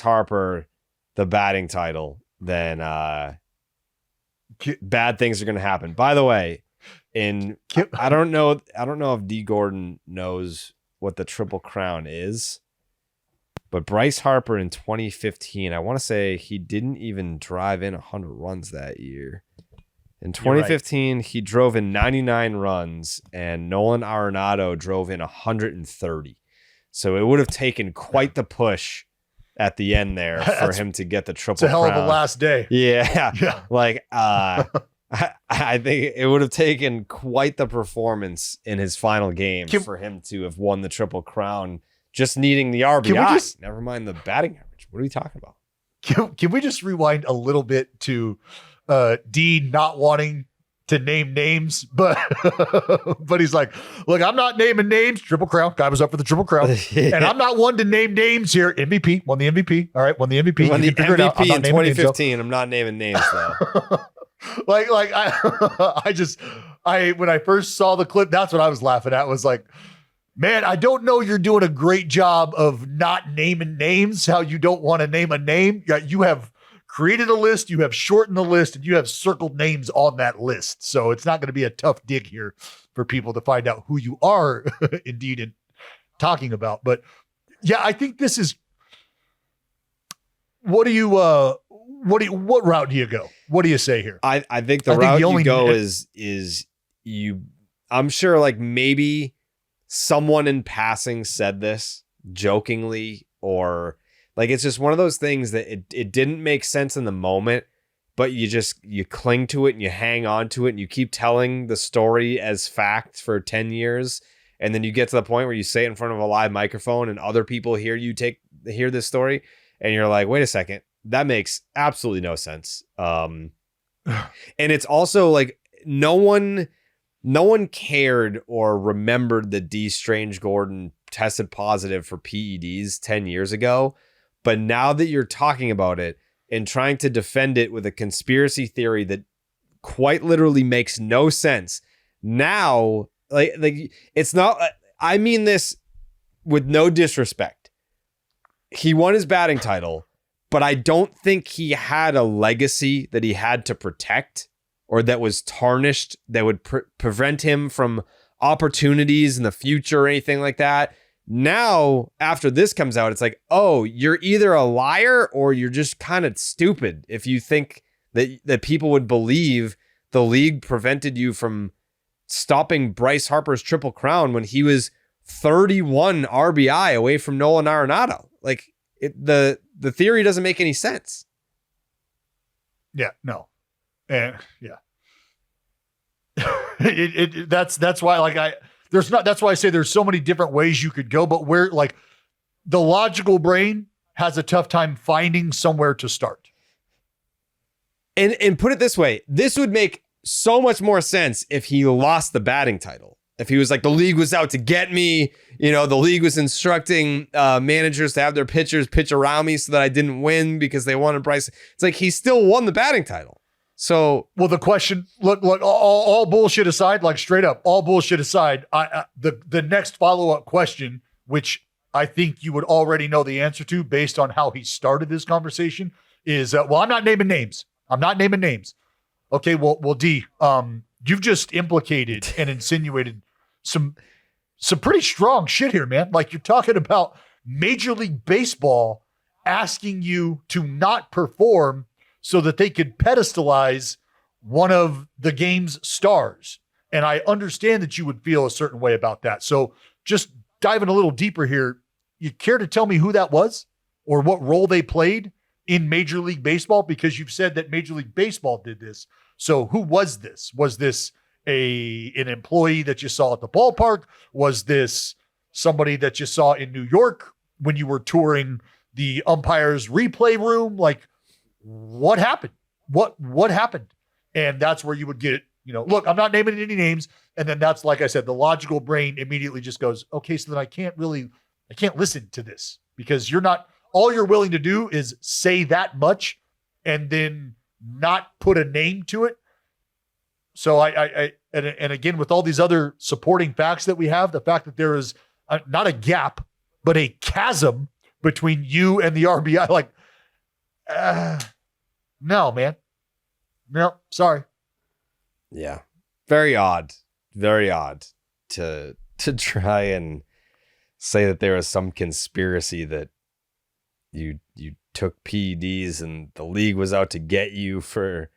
Harper the batting title, then bad things are going to happen. By the way, I don't know if D. Gordon knows what the Triple Crown is, but Bryce Harper in 2015, I want to say he didn't even drive in 100 runs that year. In 2015, he drove in 99 runs, and Nolan Arenado drove in 130. So it would have taken quite the push at the end there for him to get the Triple Crown. It's a hell of a last day. Yeah. Like, I think it would have taken quite the performance in his final game for him to have won the Triple Crown, just needing the RBI. Never mind the batting average. What are we talking about? Can we just rewind a little bit to D not wanting to name names, but he's like, look, I'm not naming names. Triple Crown. Guy was up for the Triple Crown. And I'm not one to name names here. MVP. Won the MVP. All right. Won the MVP. Won the MVP in 2015. Names, I'm not naming names, though. when I first saw the clip, that's what I was laughing at. Was like, Man, I don't know. You're doing a great job of not naming names, how you don't want to name a name. You have created a list, you have shortened the list, and you have circled names on that list. So it's not going to be a tough dig here for people to find out who you are indeed in talking about. But yeah, I think this is, what route do you go? What do you say here? I think the route you go is I'm sure like maybe someone in passing said this jokingly, or like, it's just one of those things that it didn't make sense in the moment, but you cling to it and you hang on to it and you keep telling the story as fact for 10 years. And then you get to the point where you say it in front of a live microphone and other people hear this story. And you're like, wait a second, that makes absolutely no sense. And it's also like, no one cared or remembered that Dee Gordon tested positive for PEDs 10 years ago. But now that you're talking about it and trying to defend it with a conspiracy theory that quite literally makes no sense, now, like it's not, I mean this with no disrespect. He won his batting title, but I don't think he had a legacy that he had to protect or that was tarnished that would prevent him from opportunities in the future or anything like that. Now, after this comes out, it's like, oh, you're either a liar or you're just kind of stupid if you think that people would believe the league prevented you from stopping Bryce Harper's Triple Crown when he was 31 RBI away from Nolan Arenado. Like, the theory doesn't make any sense. Yeah, no. And yeah. That's why, like, that's why I say there's so many different ways you could go, but where, like, the logical brain has a tough time finding somewhere to start. And put it this way, this would make so much more sense if he lost the batting title. If he was like, the league was out to get me, the league was instructing managers to have their pitchers pitch around me so that I didn't win because they wanted Bryce. It's like, he still won the batting title. So, well, the question, look, all bullshit aside, like, straight up, all bullshit aside, the next follow-up question, which I think you would already know the answer to based on how he started this conversation, is, well, I'm not naming names. Okay, well, D, you've just implicated and insinuated some pretty strong shit here, man. Like, you're talking about Major League Baseball asking you to not perform so that they could pedestalize one of the game's stars. And I understand that you would feel a certain way about that. So just diving a little deeper here, you care to tell me who that was or what role they played in Major League Baseball? Because you've said that Major League Baseball did this. So who was this? Was this an employee that you saw at the ballpark? Was this somebody that you saw in New York when you were touring the umpire's replay room? Like, what happened? What happened? And that's where you would get, look, I'm not naming any names. And then that's, like I said, the logical brain immediately just goes, okay, so then I can't listen to this because all you're willing to do is say that much and then not put a name to it. So and again, with all these other supporting facts that we have, the fact that there is not a gap, but a chasm between you and the RBI, like, no, man. No, sorry. Yeah. Very odd to try and say that there was some conspiracy that you took PEDs and the league was out to get you for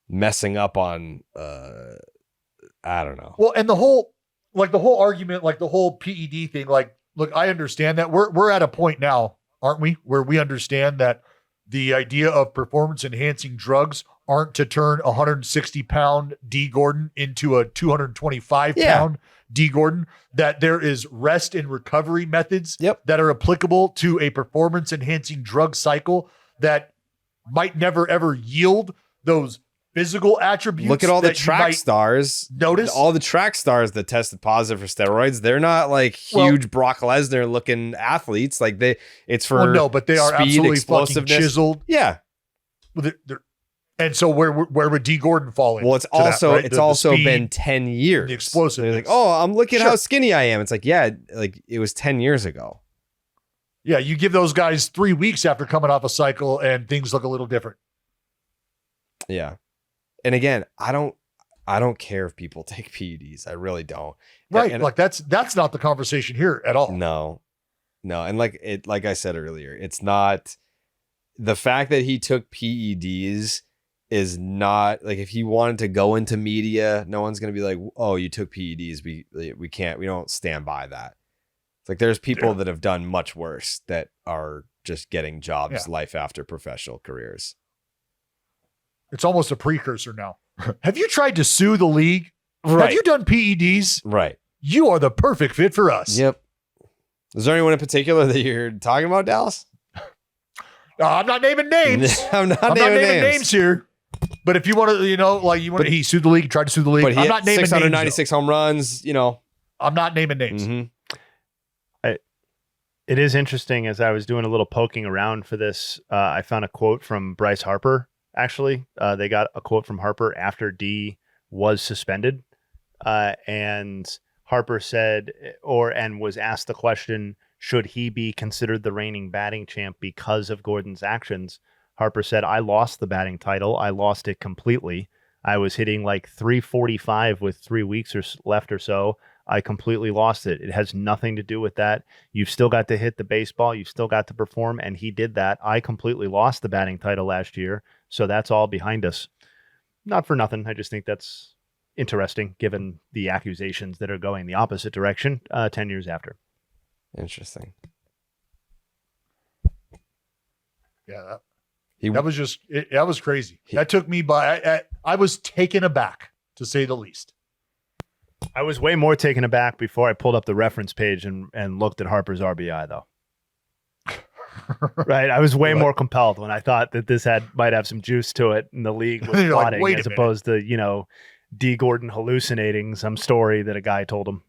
messing up on, I don't know. Well, and the whole argument, like the whole PED thing, like, look, I understand that we're at a point now, aren't we, where we understand that the idea of performance enhancing drugs aren't to turn 160-pound Dee Gordon into a 225-pound Dee Gordon, that there is rest and recovery methods that are applicable to a performance enhancing drug cycle that might never ever yield those physical attributes. Look at all the track stars. Notice all the track stars that tested positive for steroids. They're not like huge Brock Lesnar looking athletes. Like it's for but they are speed, absolutely fucking chiseled. Yeah. They're And so where would Dee Gordon fall in? Well, it's also been 10 years. The explosive. Like, oh, I'm looking at how skinny I am. It's like, yeah, like it was 10 years ago. Yeah, you give those guys 3 weeks after coming off a cycle and things look a little different. Yeah. And again, I don't care if people take PEDs. I really don't. Right. And like that's not the conversation here at all. No. And like I said earlier, it's not the fact that he took PEDs is not like, if he wanted to go into media, no one's going to be like, oh, you took PEDs. We don't stand by that. It's like, there's people that have done much worse that are just getting jobs life after professional careers. It's almost a precursor now. Have you tried to sue the league? Right. Have you done PEDs? Right. You are the perfect fit for us. Yep. Is there anyone in particular that you're talking about, Dallas? I'm not naming names. I'm not naming names here. But if you want to, he sued the league, tried to sue the league. But I'm not naming 696 home runs, I'm not naming names. Mm-hmm. It is interesting, as I was doing a little poking around for this, I found a quote from Bryce Harper, actually. They got a quote from Harper after D was suspended. And Harper said, and was asked the question, should he be considered the reigning batting champ because of Gordon's actions? Harper said, I lost the batting title. I lost it completely. I was hitting like 345 with 3 weeks left or so. I completely lost it. It has nothing to do with that. You've still got to hit the baseball. You've still got to perform. And he did that. I completely lost the batting title last year. So that's all behind us. Not for nothing. I just think that's interesting given the accusations that are going the opposite direction 10 years after. Interesting. Yeah. That was crazy. That took me by, I was taken aback, to say the least. I was way more taken aback before I pulled up the reference page and looked at Harper's RBI, though. Right? I was way more compelled when I thought that this might have some juice to it, and the league was plotting, like, as opposed to, Dee Gordon hallucinating some story that a guy told him.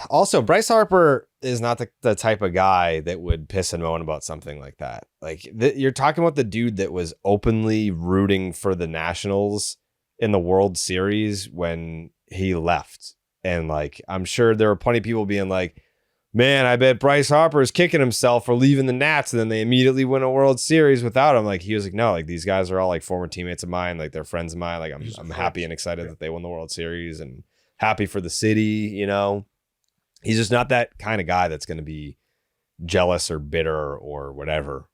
Also, Bryce Harper is not the type of guy that would piss and moan about something like that. Like, you're talking about the dude that was openly rooting for the Nationals in the World Series when he left. And like, I'm sure there were plenty of people being like, man, I bet Bryce Harper is kicking himself for leaving the Nats. And then they immediately win a World Series without him. Like, he was like, no, like, these guys are all like former teammates of mine. Like, they're friends of mine. Like, I'm happy and excited that they won the World Series and happy for the city, He's just not that kind of guy that's going to be jealous or bitter or whatever.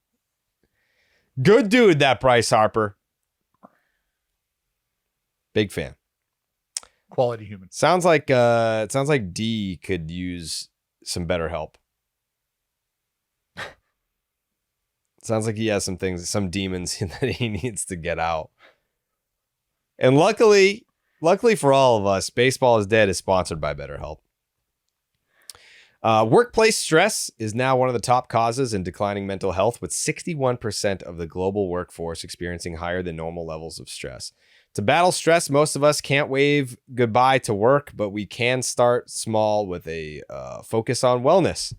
Good dude, that Bryce Harper. Big fan. Quality human. Sounds like D could use some better help. Sounds like he has some demons that he needs to get out. And luckily for all of us, Baseball is Dead is sponsored by BetterHelp. Workplace stress is now one of the top causes in declining mental health, with 61% of the global workforce experiencing higher than normal levels of stress. To battle stress, most of us can't wave goodbye to work, but we can start small with a focus on wellness.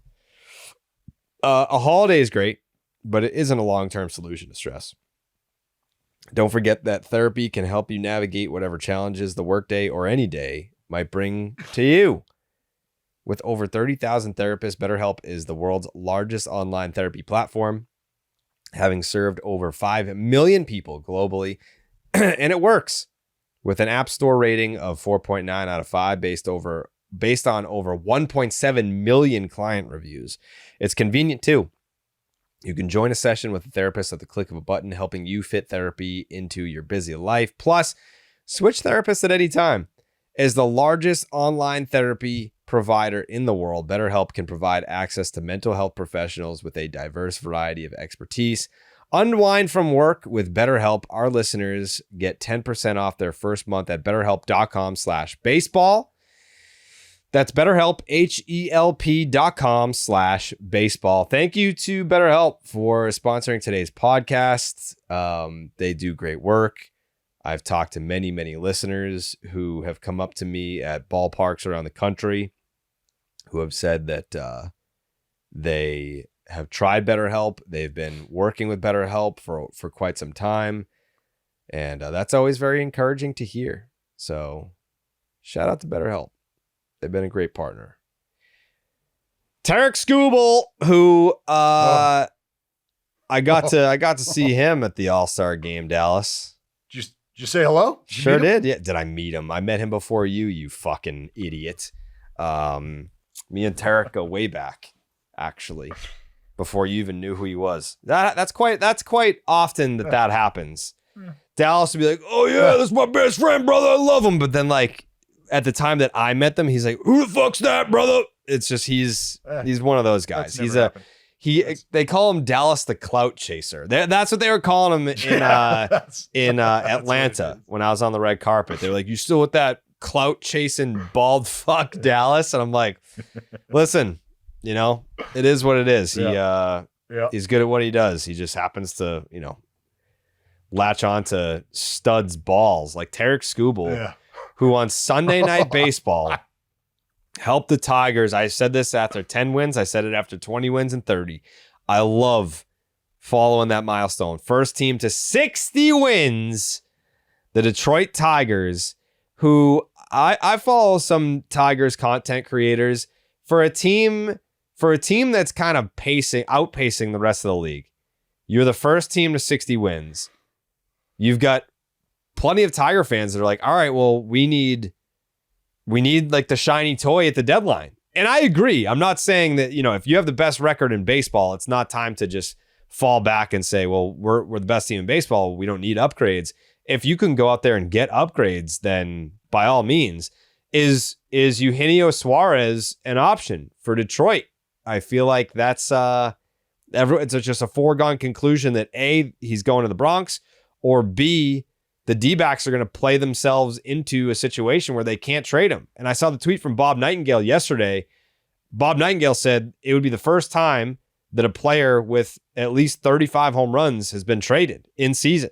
A holiday is great, but it isn't a long-term solution to stress. Don't forget that therapy can help you navigate whatever challenges the workday or any day might bring to you. With over 30,000 therapists, BetterHelp is the world's largest online therapy platform, having served over 5 million people globally. And it works with an app store rating of 4.9 out of 5 based on over 1.7 million client reviews. It's convenient too. You can join a session with a therapist at the click of a button, helping you fit therapy into your busy life. Plus, switch therapists at any time. As the largest online therapy provider in the world, BetterHelp can provide access to mental health professionals with a diverse variety of expertise. Unwind from work with BetterHelp. Our listeners get 10% off their first month at BetterHelp.com/baseball. That's BetterHelp, HELP.com/baseball. Thank you to BetterHelp for sponsoring today's podcast. They do great work. I've talked to many, many listeners who have come up to me at ballparks around the country who have said that they have tried BetterHelp. They've been working with BetterHelp for quite some time. And that's always very encouraging to hear. So shout out to BetterHelp. They've been a great partner. Tarek Skubal, who I got to see him at the All-Star game, Dallas. Did you say hello? Sure did. Yeah. Did I meet him? I met him before you fucking idiot. Me and Tarek go way back, actually, before you even knew who he was. That's quite often that happens. Dallas would be like, "Oh yeah, that's my best friend, brother. I love him." But then, like, at the time that I met them, he's like, "Who the fuck's that, brother?" It's just he's one of those guys. They call him Dallas the Clout Chaser. That's what they were calling him in Atlanta when I was on the red carpet. They were like, "You still with that clout chasing bald fuck Dallas?" And I'm like, "Listen, it is what it is. He's good at what he does. He just happens to, latch on to studs balls like Tarek Skubal, who on Sunday Night Baseball helped the Tigers. I said this after 10 wins. I said it after 20 wins and 30. I love following that milestone. First team to 60 wins, the Detroit Tigers, who I follow some Tigers content creators for a team that's kind of outpacing the rest of the league. You're the first team to 60 wins. You've got plenty of Tiger fans that are like, all right, well, we need like the shiny toy at the deadline. And I agree. I'm not saying that, if you have the best record in baseball, it's not time to just fall back and say, well, we're the best team in baseball. We don't need upgrades. If you can go out there and get upgrades, then by all means. Is Eugenio Suarez an option for Detroit? I feel like that's it's just a foregone conclusion that A, he's going to the Bronx, or B, the D-backs are going to play themselves into a situation where they can't trade him. And I saw the tweet from Bob Nightingale yesterday. Bob Nightingale said it would be the first time that a player with at least 35 home runs has been traded in season.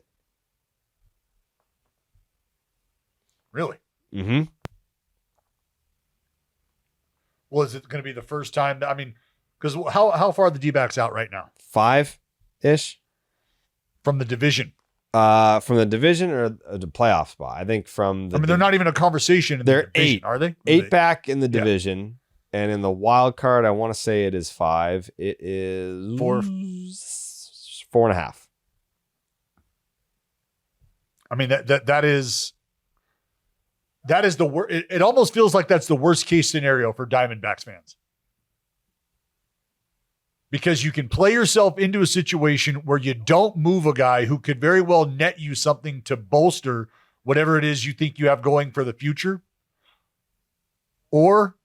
Really? Mm-hmm. Well, is it going to be the first time? Because how far are the D-backs out right now? 5-ish? From the division? From the division or the playoff spot? I think from the... they're not even a conversation in the division, 8. Are they? Eight back in the division. Yeah. And in the wild card, I want to say it is 5. It is 4.5. That is the worst. It almost feels like that's the worst case scenario for Diamondbacks fans. Because you can play yourself into a situation where you don't move a guy who could very well net you something to bolster whatever it is you think you have going for the future. Or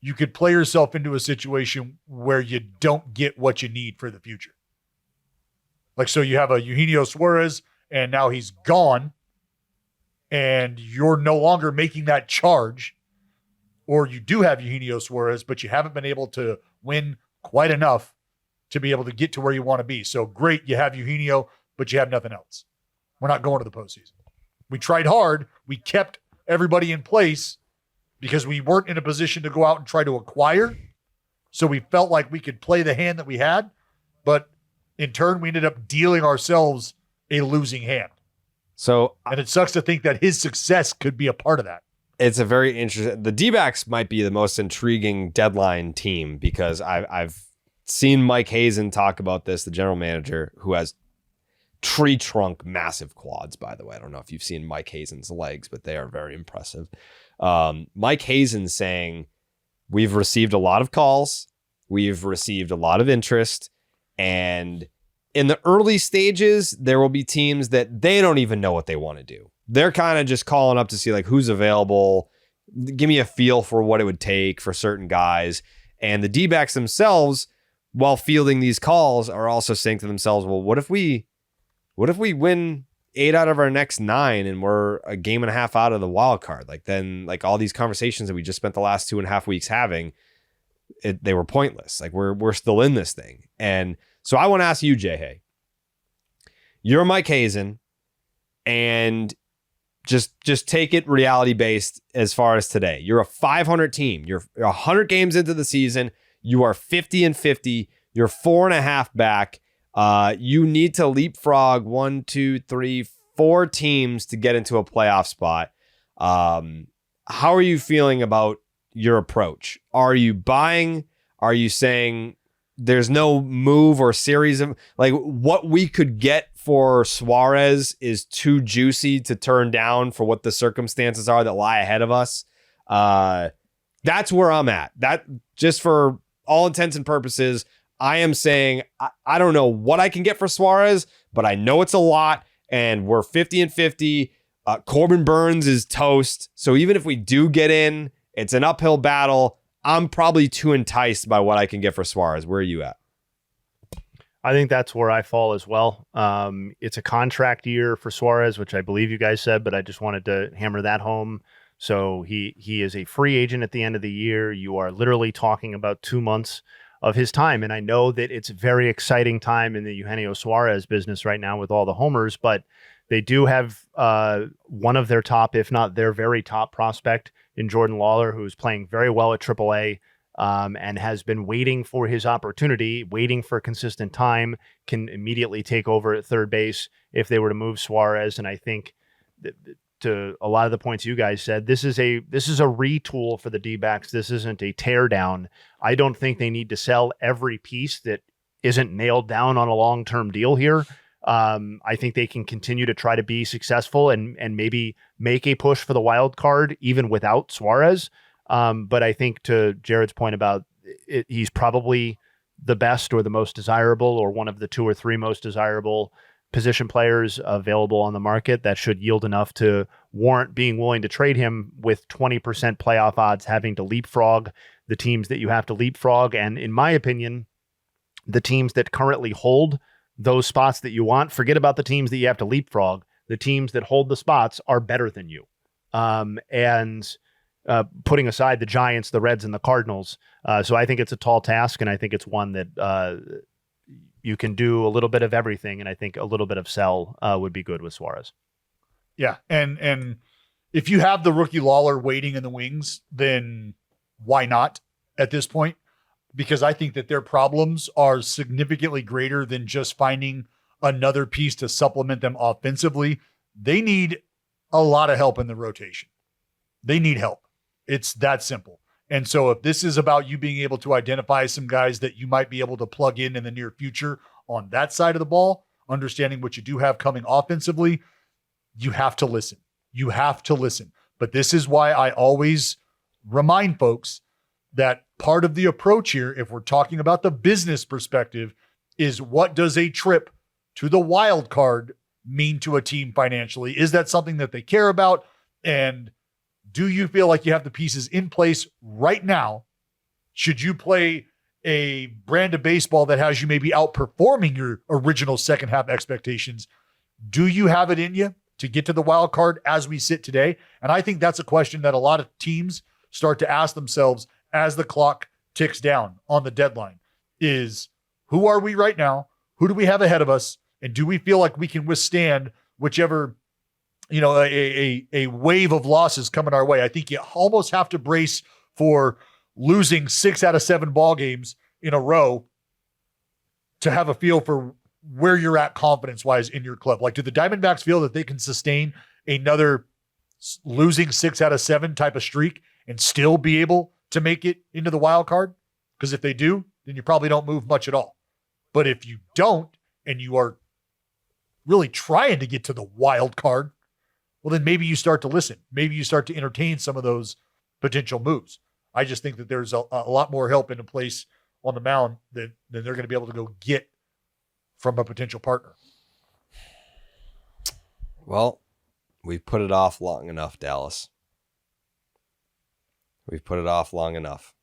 you could play yourself into a situation where you don't get what you need for the future. Like, so you have a Eugenio Suarez and now he's gone and you're no longer making that charge. Or you do have Eugenio Suarez, but you haven't been able to win quite enough to be able to get to where you want to be. So great, you have Eugenio, but you have nothing else. We're not going to the postseason. We tried hard. We kept everybody in place because we weren't in a position to go out and try to acquire. So we felt like we could play the hand that we had, but in turn, we ended up dealing ourselves a losing hand. And it sucks to think that his success could be a part of that. It's a very interesting. The D-backs might be the most intriguing deadline team because I've seen Mike Hazen talk about this, the general manager, who has tree trunk massive quads, by the way. I don't know if you've seen Mike Hazen's legs, but they are very impressive. Mike Hazen saying, we've received a lot of calls. We've received a lot of interest. And in the early stages, there will be teams that they don't even know what they want to do. They're kind of just calling up to see like who's available, give me a feel for what it would take for certain guys. And the D-backs themselves, while fielding these calls, are also saying to themselves, well, what if we win 8 out of our next 9 and we're a game and a half out of the wild card? Like then like all these conversations that we just spent the last 2.5 weeks having, they were pointless. Like we're still in this thing. And so I want to ask you, Jayhay, you're Mike Hazen, and just take it reality based as far as today. You're a 500 team. You're 100 games into the season. You are 50-50. You're 4.5 back. You need to leapfrog 1, 2, 3, 4 teams to get into a playoff spot. How are you feeling about your approach? Are you buying? Are you saying there's no move or series of like what we could get for Suarez is too juicy to turn down for what the circumstances are that lie ahead of us? That's where I'm at. That just for all intents and purposes, I am saying I don't know what I can get for Suarez, but I know it's a lot, and we're 50-50. Corbin Burns is toast. So even if we do get in, it's an uphill battle. I'm probably too enticed by what I can get for Suarez. Where are you at? I think that's where I fall as well. It's a contract year for Suarez, which I believe you guys said, but I just wanted to hammer that home. So he is a free agent at the end of the year. You are literally talking about 2 months of his time. And I know that it's a very exciting time in the Eugenio Suarez business right now with all the homers, but they do have one of their top, if not their very top prospect in Jordan Lawler, who's playing very well at AAA and has been waiting for his opportunity, waiting for consistent time, can immediately take over at third base if they were to move Suarez. And I think to a lot of the points you guys said, this is a retool for the D-backs. This isn't a tear down. I don't think they need to sell every piece that isn't nailed down on a long-term deal here. I think they can continue to try to be successful and maybe make a push for the wild card even without Suarez. But I think to Jared's point about it, he's probably the best or the most desirable or one of the 2 or 3 most desirable position players available on the market that should yield enough to warrant being willing to trade him with 20% playoff odds, having to leapfrog the teams that you have to leapfrog. And in my opinion, the teams that currently hold those spots that you want, forget about the teams that you have to leapfrog. The teams that hold the spots are better than you. And putting aside the Giants, the Reds, and the Cardinals. So I think it's a tall task, and I think it's one that you can do a little bit of everything, and I think a little bit of sell would be good with Suarez. Yeah, and if you have the rookie Lawler waiting in the wings, then why not at this point? Because I think that their problems are significantly greater than just finding another piece to supplement them offensively. They need a lot of help in the rotation. They need help. It's that simple. And so if this is about you being able to identify some guys that you might be able to plug in the near future on that side of the ball, understanding what you do have coming offensively, you have to listen. You have to listen. But this is why I always remind folks that part of the approach here, if we're talking about the business perspective, is what does a trip to the wild card mean to a team financially? Is that something that they care about? And do you feel like you have the pieces in place right now? Should you play a brand of baseball that has you maybe outperforming your original second half expectations? Do you have it in you to get to the wild card as we sit today? And I think that's a question that a lot of teams start to ask themselves as the clock ticks down on the deadline is, who are we right now? Who do we have ahead of us? And do we feel like we can withstand whichever, a wave of losses coming our way? I think you almost have to brace for losing 6 out of 7 ball games in a row to have a feel for where you're at confidence-wise in your club. Like, do the Diamondbacks feel that they can sustain another losing 6 out of 7 type of streak and still be able to make it into the wild card? Because if they do, then you probably don't move much at all. But if you don't, and you are really trying to get to the wild card, well, then maybe you start to listen. Maybe you start to entertain some of those potential moves. I just think that there's a lot more help in place on the mound than they're going to be able to go get from a potential partner. Well, we've put it off long enough, Dallas. We've put it off long enough.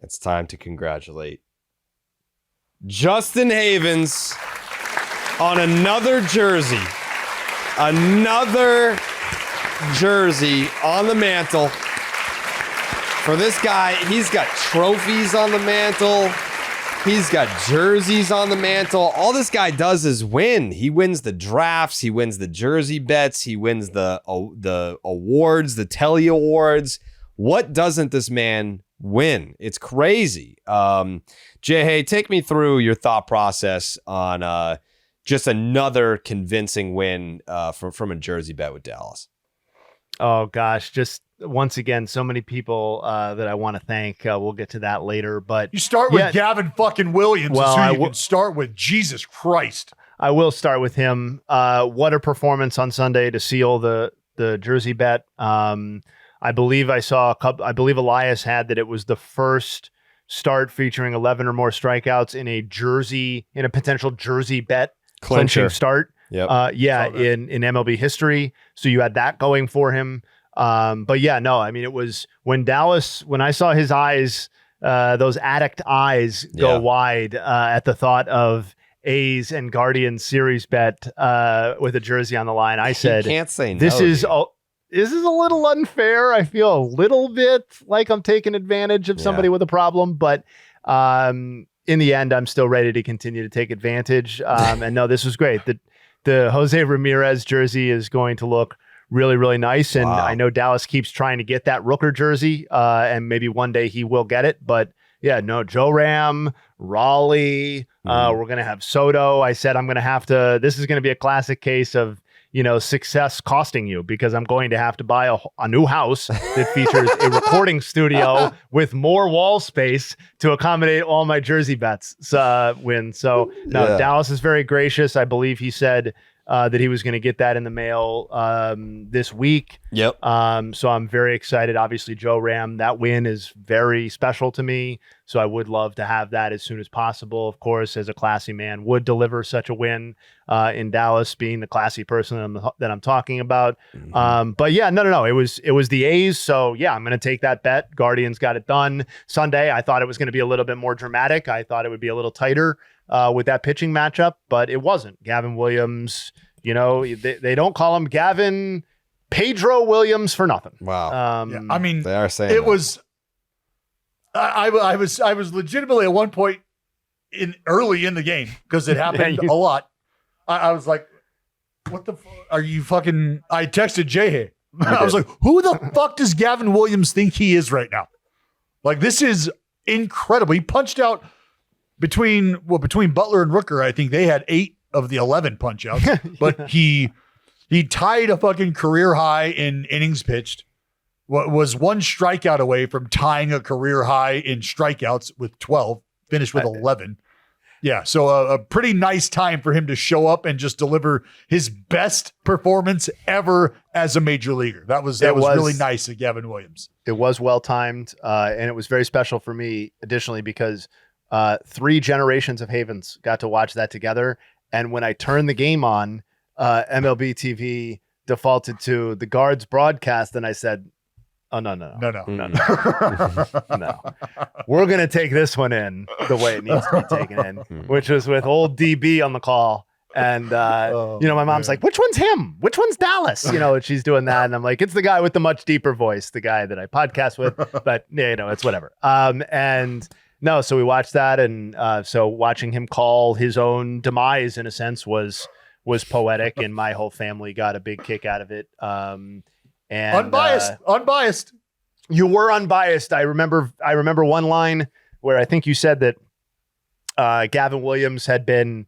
It's time to congratulate Justin Havens on another jersey. Another jersey on the mantle. For this guy, he's got trophies on the mantle. He's got jerseys on the mantle. All this guy does is win. He wins the drafts. He wins the jersey bets. He wins the awards, the Telly Awards. What doesn't this man win. It's crazy. Jayhay, take me through your thought process on just another convincing win from a jersey bet with Dallas. Oh gosh, just once again, so many people that I want to thank. We'll get to that later, but you start with Gavin fucking Williams. Well, That's who you can start with. Jesus Christ. I will start with him. What a performance on Sunday to seal the jersey bet. I believe I saw I believe Elias had that it was the first start featuring 11 or more strikeouts in a potential jersey bet clinching start. Yep. In MLB history. So you had that going for him. But yeah, no, I mean, it was when I saw his eyes, those addict eyes go wide at the thought of A's and Guardians series bet with a jersey on the line. I said, you can't say no. This is a little unfair. I feel a little bit like I'm taking advantage of somebody with a problem, but in the end, I'm still ready to continue to take advantage. And no, this was great. The Jose Ramirez jersey is going to look really, really nice. And I know Dallas keeps trying to get that Rooker jersey, and maybe one day he will get it. But yeah, no, Joe Ram, Raleigh, we're going to have Soto. I said this is going to be a classic case of, success costing you, because I'm going to have to buy a new house that features a recording studio with more wall space to accommodate all my jersey bets win. So no, Dallas is very gracious. I believe he said that he was going to get that in the mail this week. Yep. So I'm very excited. Obviously, Joe Ram, that win is very special to me. So I would love to have that as soon as possible. Of course, as a classy man, would deliver such a win in Dallas, being the classy person that I'm talking about. Mm-hmm. But yeah, no. It was the A's. So yeah, I'm going to take that bet. Guardians got it done. Sunday, I thought it was going to be a little bit more dramatic. I thought it would be a little tighter with that pitching matchup, but it wasn't. Gavin Williams, they don't call him Gavin Pedro Williams for nothing. Wow. I mean, they are saying it was. I was legitimately at one point early in the game, because it happened a lot. I was like, "What the? Are you fucking?" I texted Jayhay. I was like, "Who the fuck does Gavin Williams think he is right now? Like, this is incredible." He punched out between Butler and Rooker. I think they had 8 of the 11 punch outs, but he tied a fucking career high in innings pitched. Was 1 strikeout away from tying a career high in strikeouts with 12, finished with 11. Yeah, so a pretty nice time for him to show up and just deliver his best performance ever as a major leaguer. That was really nice of Gavin Williams. It was well timed, and it was very special for me, additionally, because 3 generations of Havens got to watch that together. And when I turned the game on, MLB TV defaulted to the Guards broadcast, and I said, "Oh, no. We're going to take this one in the way it needs to be taken in," which was with old DB on the call. And, my mom's like, "Which one's him? Which one's Dallas?" And she's doing that. And I'm like, "It's the guy with the much deeper voice, the guy that I podcast with." But, it's whatever. No, so we watched that. And so watching him call his own demise, in a sense, was poetic. And my whole family got a big kick out of it. And unbiased. You were unbiased. I remember one line where I think you said that Gavin Williams had been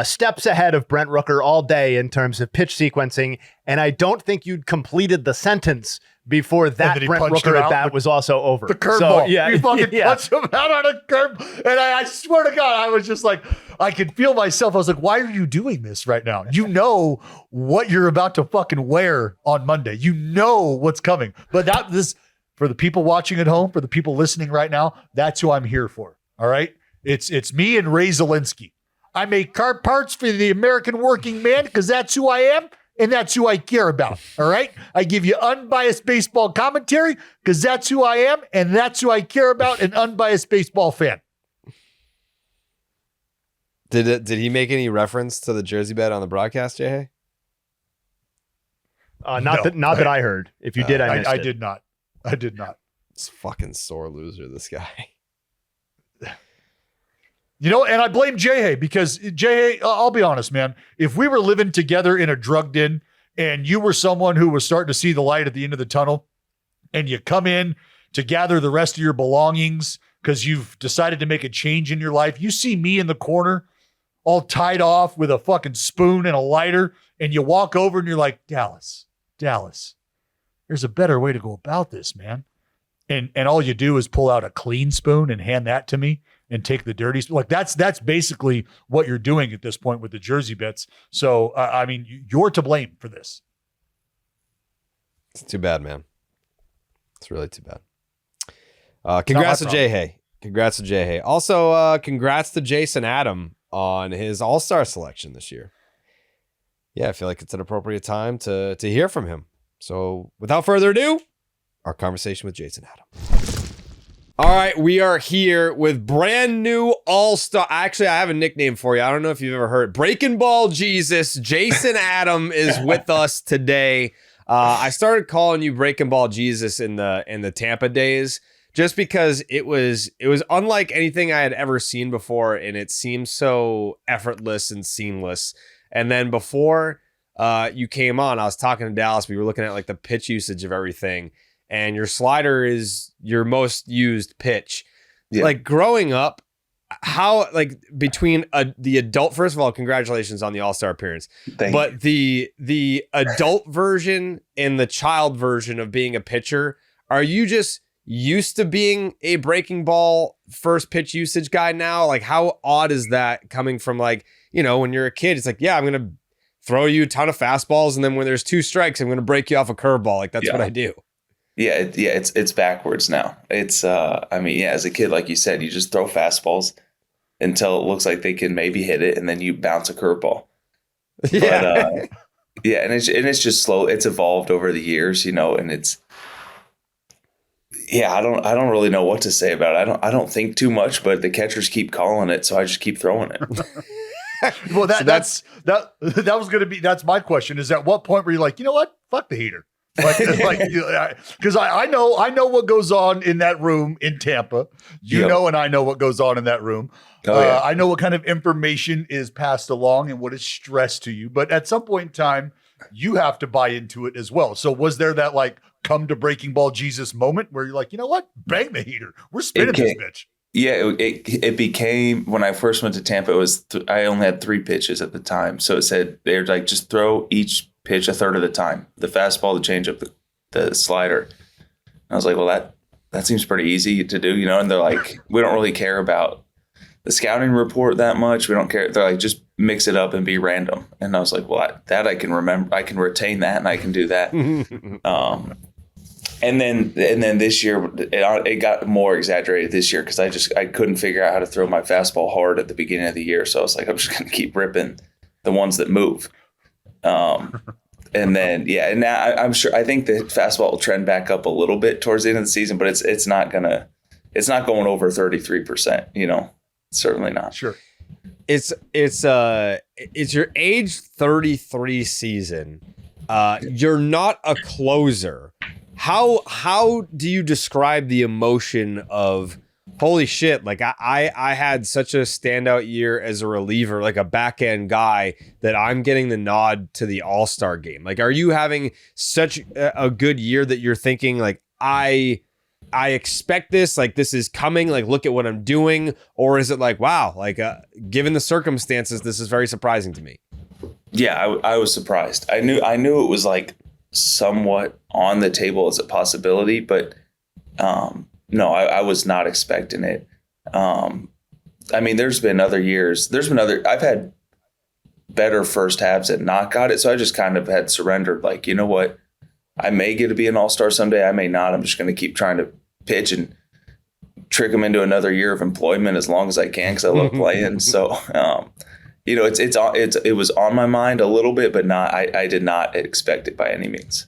steps ahead of Brent Rooker all day in terms of pitch sequencing, and I don't think you'd completed the sentence before that Brent Rooker at bat was also over. The curveball. So, you fucking punched him out on a curve. And I swear to God, I was just like, I could feel myself. I was like, why are you doing this right now? You know what you're about to fucking wear on Monday. You know what's coming. But for the people watching at home, for the people listening right now, that's who I'm here for. All right? It's me and Ray Zielinski. I make car parts for the American working man because that's who I am. And that's who I care about, all right? I give you unbiased baseball commentary because that's who I am, and that's who I care about, an unbiased baseball fan. Did he make any reference to the jersey bet on the broadcast, Jayhay? Not that I heard. If you did, I missed it. I did not. It's fucking sore loser, this guy. And I blame Jayhay because Jayhay, I'll be honest, man. If we were living together in a drugged in and you were someone who was starting to see the light at the end of the tunnel and you come in to gather the rest of your belongings because you've decided to make a change in your life. You see me in the corner all tied off with a fucking spoon and a lighter, and you walk over and you're like, Dallas, there's a better way to go about this, man. And all you do is pull out a clean spoon and hand that to me and take the dirty spoon. Like that's basically what you're doing at this point with the jersey bets. So, I mean, you're to blame for this. It's too bad, man. It's really too bad. Congrats to Jayhay. Congrats to Jayhay. Also, congrats to Jason Adam on his All-Star selection this year. Yeah, I feel like it's an appropriate time to hear from him. So without further ado, our conversation with Jason Adam. All right, we are here with brand new All-Star. Actually, I have a nickname for you. I don't know if you've ever heard. Breaking Ball Jesus. Jason Adam is with us today. I started calling you Breaking Ball Jesus in the Tampa days, just because it was unlike anything I had ever seen before, and it seemed so effortless and seamless. And then before you came on, I was talking to Dallas. We were looking at like the pitch usage of everything, and your slider is your most used pitch. Yeah. Like growing up, how like between the adult, first of all, congratulations on the All-Star appearance. But the adult version and the child version of being a pitcher, are you just used to being a breaking ball first pitch usage guy now? Like how odd is that coming from, like, you know, when you're a kid, it's like, yeah, I'm going to throw you a ton of fastballs, and then when there's 2 strikes, I'm going to break you off a curveball. Like that's what I do. Yeah, it's backwards now. It's I mean, yeah, as a kid, like you said, you just throw fastballs until it looks like they can maybe hit it, and then you bounce a curveball. Yeah. But, yeah, and it's just slow. It's evolved over the years, you know, and it's I don't really know what to say about it. I don't think too much, but the catchers keep calling it, so I just keep throwing it. Well, that's my question. Is at what point were you like, you know what? Fuck the heater. Because I know what goes on in that room in Tampa. You know, and I know what goes on in that room. I know what kind of information is passed along and what is stressed to you. But at some point in time, you have to buy into it as well. So was there that like come to Breaking Ball Jesus moment where you're like, you know what? Bang the heater. We're spinning this bitch. Yeah, it became, when I first went to Tampa, it was I only had 3 pitches at the time. So it said they're like, just throw each pitch a third of the time. The fastball, the changeup, the slider. And I was like, well, that seems pretty easy to do, you know? And they're like, we don't really care about the scouting report that much. We don't care. They're like, just mix it up and be random. And I was like, well, that I can remember. I can retain that, and I can do that. And then this year, it got more exaggerated this year because I couldn't figure out how to throw my fastball hard at the beginning of the year. So I was like, I'm just going to keep ripping the ones that move. And then, and now I'm sure, I think the fastball will trend back up a little bit towards the end of the season, but it's not going over 33%, you know, certainly not. Sure. It's your age 33 season. You're not a closer. How do you describe the emotion of, holy shit, like I had such a standout year as a reliever, like a back end guy, that I'm getting the nod to the All-Star game? Like, are you having such a good year that you're thinking like, I expect this, like this is coming, like look at what I'm doing? Or is it like, wow, like given the circumstances, this is very surprising to me? Yeah, I was surprised. I knew it was like somewhat on the table as a possibility, but no, I was not expecting it. I mean, there's been other years. I've had better first halves and not got it. So I just kind of had surrendered. Like, you know what? I may get to be an all-star someday. I may not. I'm just going to keep trying to pitch and trick them into another year of employment as long as I can because I love playing. So, you know, it was on my mind a little bit, but not. I did not expect it by any means.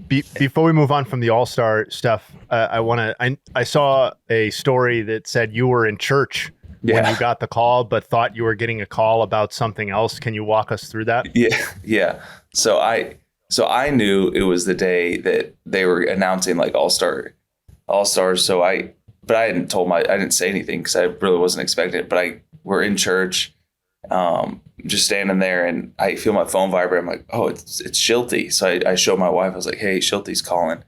Before we move on from the All-Star stuff, I saw a story that said you were in church when you got the call, but thought you were getting a call about something else. Can you walk us through that? Yeah. So I knew it was the day that they were announcing like All-Stars. So I didn't say anything because I really wasn't expecting it, but we're in church, just standing there, and I feel my phone vibrate. I'm like, oh, it's Shilty. So I showed my wife. I was like, hey, Shilty's calling.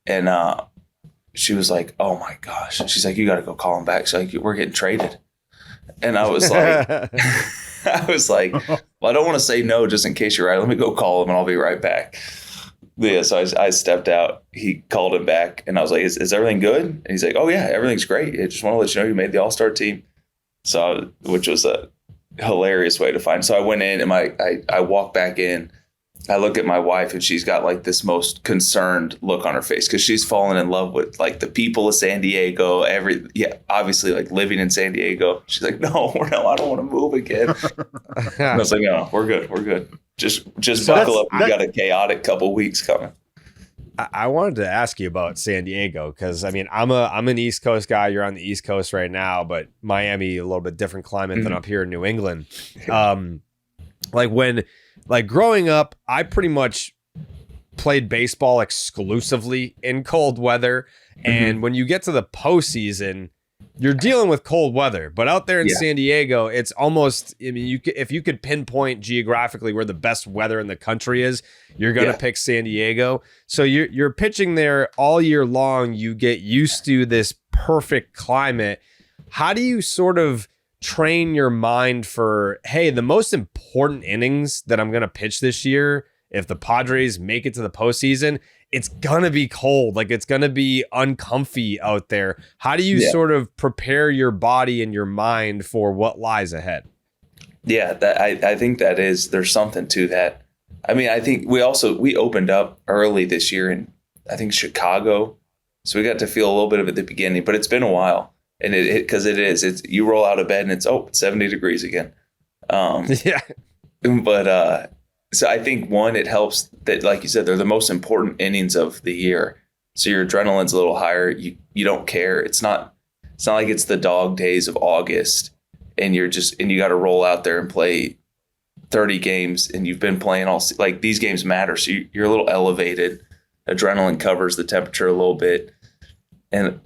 And she was like, "Oh my gosh!" She's like, "You got to go call him back." She's like, "We're getting traded," and I was like, "Well, I don't want to say no just in case you're right. Let me go call him, and I'll be right back." Yeah, so I stepped out. He called him back, and I was like, "Is everything good?" And he's like, "Oh yeah, everything's great. I just want to let you know you made the All-Star team." So, which was a hilarious way to find. So I went in, and I walked back in. I look at my wife, and she's got like this most concerned look on her face because she's fallen in love with like the people of San Diego. Obviously like living in San Diego. She's like, "No, I don't want to move again." And I was like, "No, we're good. Just buckle up. We got a chaotic couple weeks coming." I wanted to ask you about San Diego because I mean I'm an East Coast guy. You're on the East Coast right now, but Miami a little bit different climate than up here in New England. Like growing up, I pretty much played baseball exclusively in cold weather, and when you get to the postseason, you're dealing with cold weather. But out there in San Diego, it's almost, I mean, if you could pinpoint geographically where the best weather in the country is, you're going to pick San Diego. So you're pitching there all year long. You get used to this perfect climate. How do you sort of train your mind for, hey, the most important innings that I'm going to pitch this year, if the Padres make it to the postseason, it's going to be cold. Like it's going to be uncomfy out there. How do you sort of prepare your body and your mind for what lies ahead? Yeah, I think there's something to that. I mean, I think we opened up early this year in, I think, Chicago. So we got to feel a little bit of it at the beginning, but it's been a while. And it's you roll out of bed and it's 70 degrees again. But so I think it helps that, like you said, they're the most important innings of the year. So your adrenaline's a little higher. You don't care. It's not like it's the dog days of August and you got to roll out there and play 30 games and you've been playing like these games matter. So you're a little elevated. Adrenaline covers the temperature a little bit. And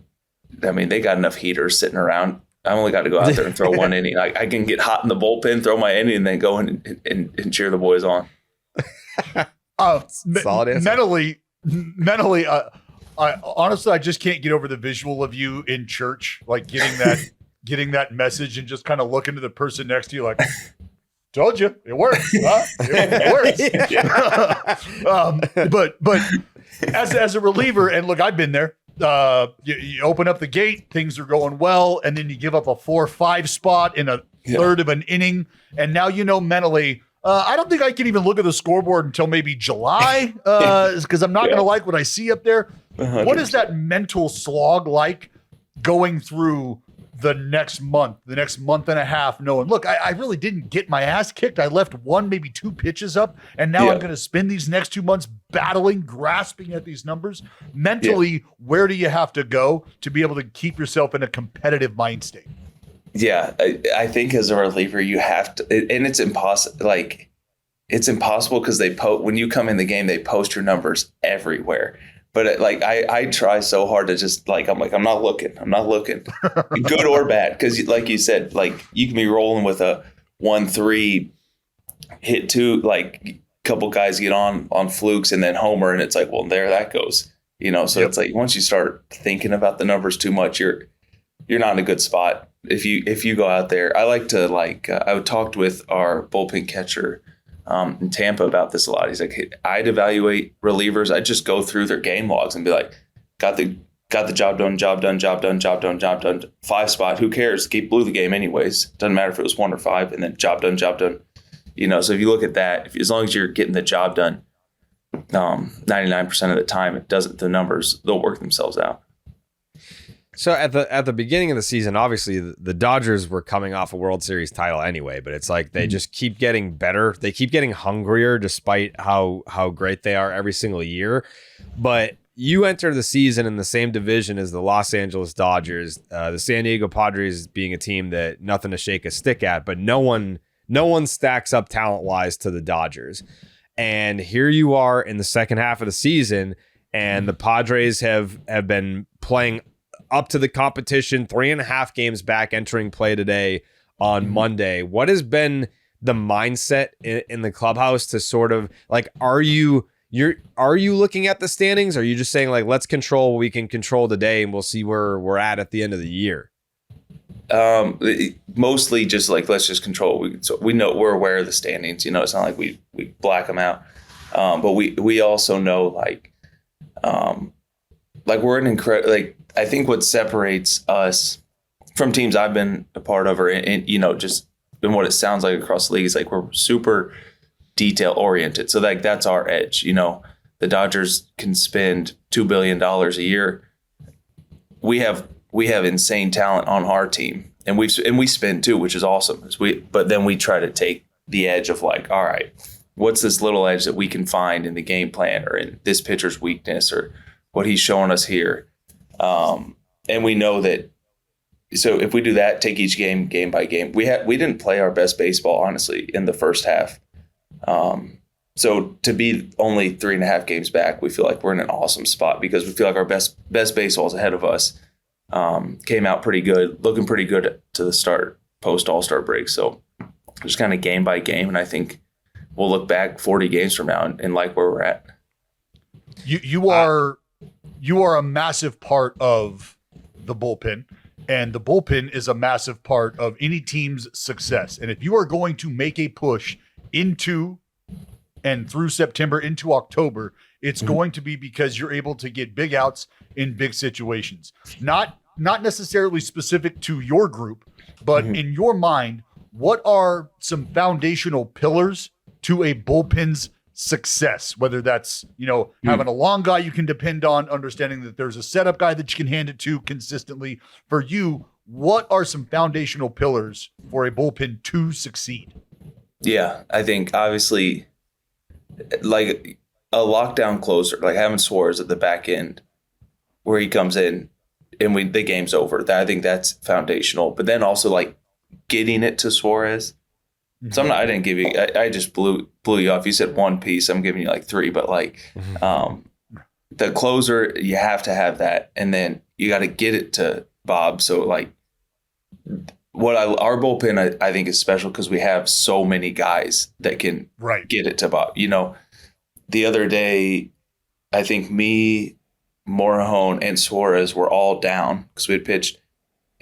I mean, they got enough heaters sitting around. I only got to go out there and throw one inning. I can get hot in the bullpen, throw my inning, and then go in and cheer the boys on. Solid answer. Mentally, honestly, I just can't get over the visual of you in church, like getting that message and just kind of looking to the person next to you like, "Told you, it works. Huh? It works." But as a reliever, and look, I've been there. You open up the gate, things are going well, and then you give up a 4-5 spot in a third of an inning, and now mentally, I don't think I can even look at the scoreboard until maybe July, because I'm not going to like what I see up there. 100%. What is that mental slog like going through the next month and a half, knowing, look, I really didn't get my ass kicked. I left 1, maybe 2 pitches up, and now I'm going to spend these next 2 months battling, grasping at these numbers. Mentally, where do you have to go to be able to keep yourself in a competitive mind state? Yeah, I think as a reliever, you have to, and it's impossible. Like, it's impossible because when you come in the game, they post your numbers everywhere. But I try so hard to just I'm not looking, good or bad. Because like you said, like you can be rolling with a 1-3 hit 2, like couple guys get on flukes and then homer. And it's like, well, there that goes, so it's like, once you start thinking about the numbers too much, you're not in a good spot. If you go out there, I like to I talked with our bullpen catcher in Tampa about this a lot. He's like, hey, I'd evaluate relievers. I'd just go through their game logs and be like, got the job done, 5 spot. Who cares? Blew the game anyways. Doesn't matter if it was 1 or 5, and then job done. So if you look at that, as long as you're getting the job done, 99% of the time, the numbers, they'll work themselves out. So at the beginning of the season, obviously the Dodgers were coming off a World Series title anyway, but it's like they just keep getting better. They keep getting hungrier despite how great they are every single year. But you enter the season in the same division as the Los Angeles Dodgers, the San Diego Padres being a team that nothing to shake a stick at, but no one stacks up talent-wise to the Dodgers. And here you are in the second half of the season, and the Padres have been playing up to the competition, 3.5 games back, entering play today on Monday. What has been the mindset in the clubhouse to sort of like, are you Are you looking at the standings? Or are you just saying like, let's control what we can control today and we'll see where we're at the end of the year? Mostly just like, let's just control. We know, we're aware of the standings. It's not like we black them out. But we also know like we're an incredible, like, I think what separates us from teams I've been a part of, or just in what it sounds like across the league, is like we're super detail oriented. So like that's our edge. The Dodgers can spend $2 billion a year. We have insane talent on our team, and we spend too, which is awesome. But then we try to take the edge of like, all right, what's this little edge that we can find in the game plan or in this pitcher's weakness or what he's showing us here. And we know that. So if we do that, take each game by game, we didn't play our best baseball, honestly, in the first half. So to be only 3.5 games back, we feel like we're in an awesome spot because we feel like our best baseball is ahead of us. Came out pretty good, looking pretty good to the start, post All-Star break. So just kind of game by game, and I think we'll look back 40 games from now and like where we're at. You are a massive part of the bullpen. And the bullpen is a massive part of any team's success. And if you are going to make a push into and through September into October, it's going to be because you're able to get big outs in big situations. Not necessarily specific to your group, but in your mind, what are some foundational pillars to a bullpen's success? Whether that's, having a long guy you can depend on, understanding that there's a setup guy that you can hand it to consistently. For you, what are some foundational pillars for a bullpen to succeed? Yeah, I think obviously like a lockdown closer, like having Suarez at the back end where he comes in and the game's over. I think that's foundational. But then also like getting it to Suarez. So I didn't give you. I just blew you off. You said one piece. I'm giving you like 3, but like the closer, you have to have that, and then you got to get it to Bob. So like, our bullpen I think is special because we have so many guys that can get it to Bob. The other day, I think me, Morejon, and Suarez were all down because we had pitched,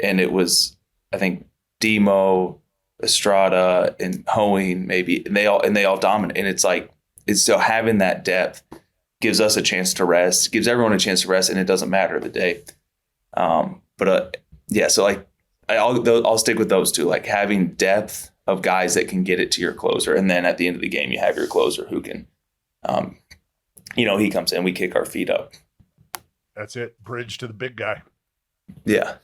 and it was I think Demo, Estrada, and Hoeing maybe, and they all dominate. And it's so having that depth gives us a chance to rest, gives everyone a chance to rest, and it doesn't matter the day. So like I'll stick with those two, like having depth of guys that can get it to your closer, and then at the end of the game you have your closer who can, he comes in, we kick our feet up. That's it. Bridge to the big guy. Yeah.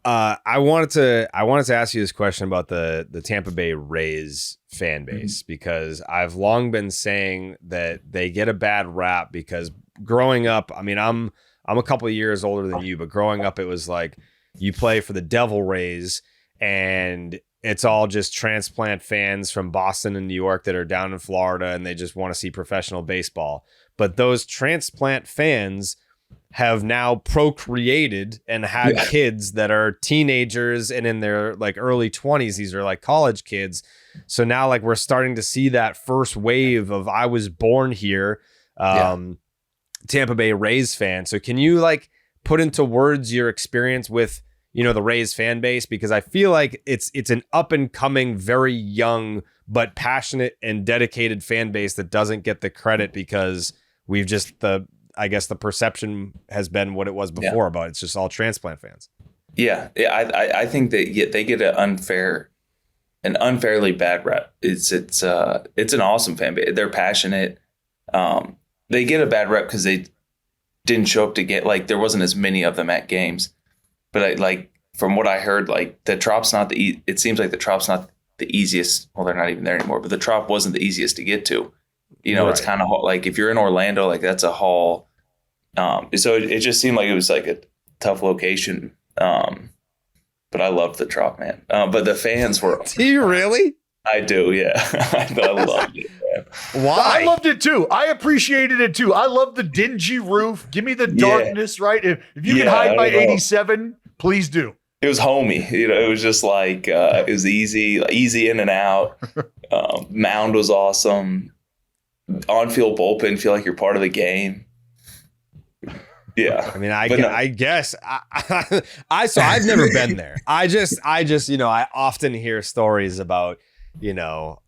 I wanted to ask you this question about the Tampa Bay Rays fan base, because I've long been saying that they get a bad rap because growing up, I mean, I'm a couple of years older than you, but growing up, it was like you play for the Devil Rays and it's all just transplant fans from Boston and New York that are down in Florida and they just want to see professional baseball. But those transplant fans have now procreated and had kids that are teenagers and in their like early 20s. These are like college kids. So now like we're starting to see that first wave of I was born here, Tampa Bay Rays fan. So can you like put into words your experience with, the Rays fan base? Because I feel like it's an up and coming, very young, but passionate and dedicated fan base that doesn't get the credit because we've just I guess the perception has been what it was before about it's just all transplant fans. Yeah. I think that they get an unfairly bad rep. It's an awesome fan base. They're passionate. They get a bad rep because they didn't show up to get, like, there wasn't as many of them at games. But from what I heard, like the Trop's not it seems like the Trop's not the easiest. Well, they're not even there anymore, but the Trop wasn't the easiest to get to. It's kind of like if you're in Orlando, like that's a haul. So it just seemed like it was like a tough location. But I loved the Trop, man. But the fans were. Do you really? I do, yeah. I loved it, man. Why? I loved it too. I appreciated it too. I love the dingy roof. Give me the darkness, right? If you can hide by 87, please do. It was homey. It was just like it was easy in and out. Mound was awesome. on-field bullpen, feel like you're part of the game. Yeah. I mean, I guess so I've never been there. I just, I often hear stories about, oh,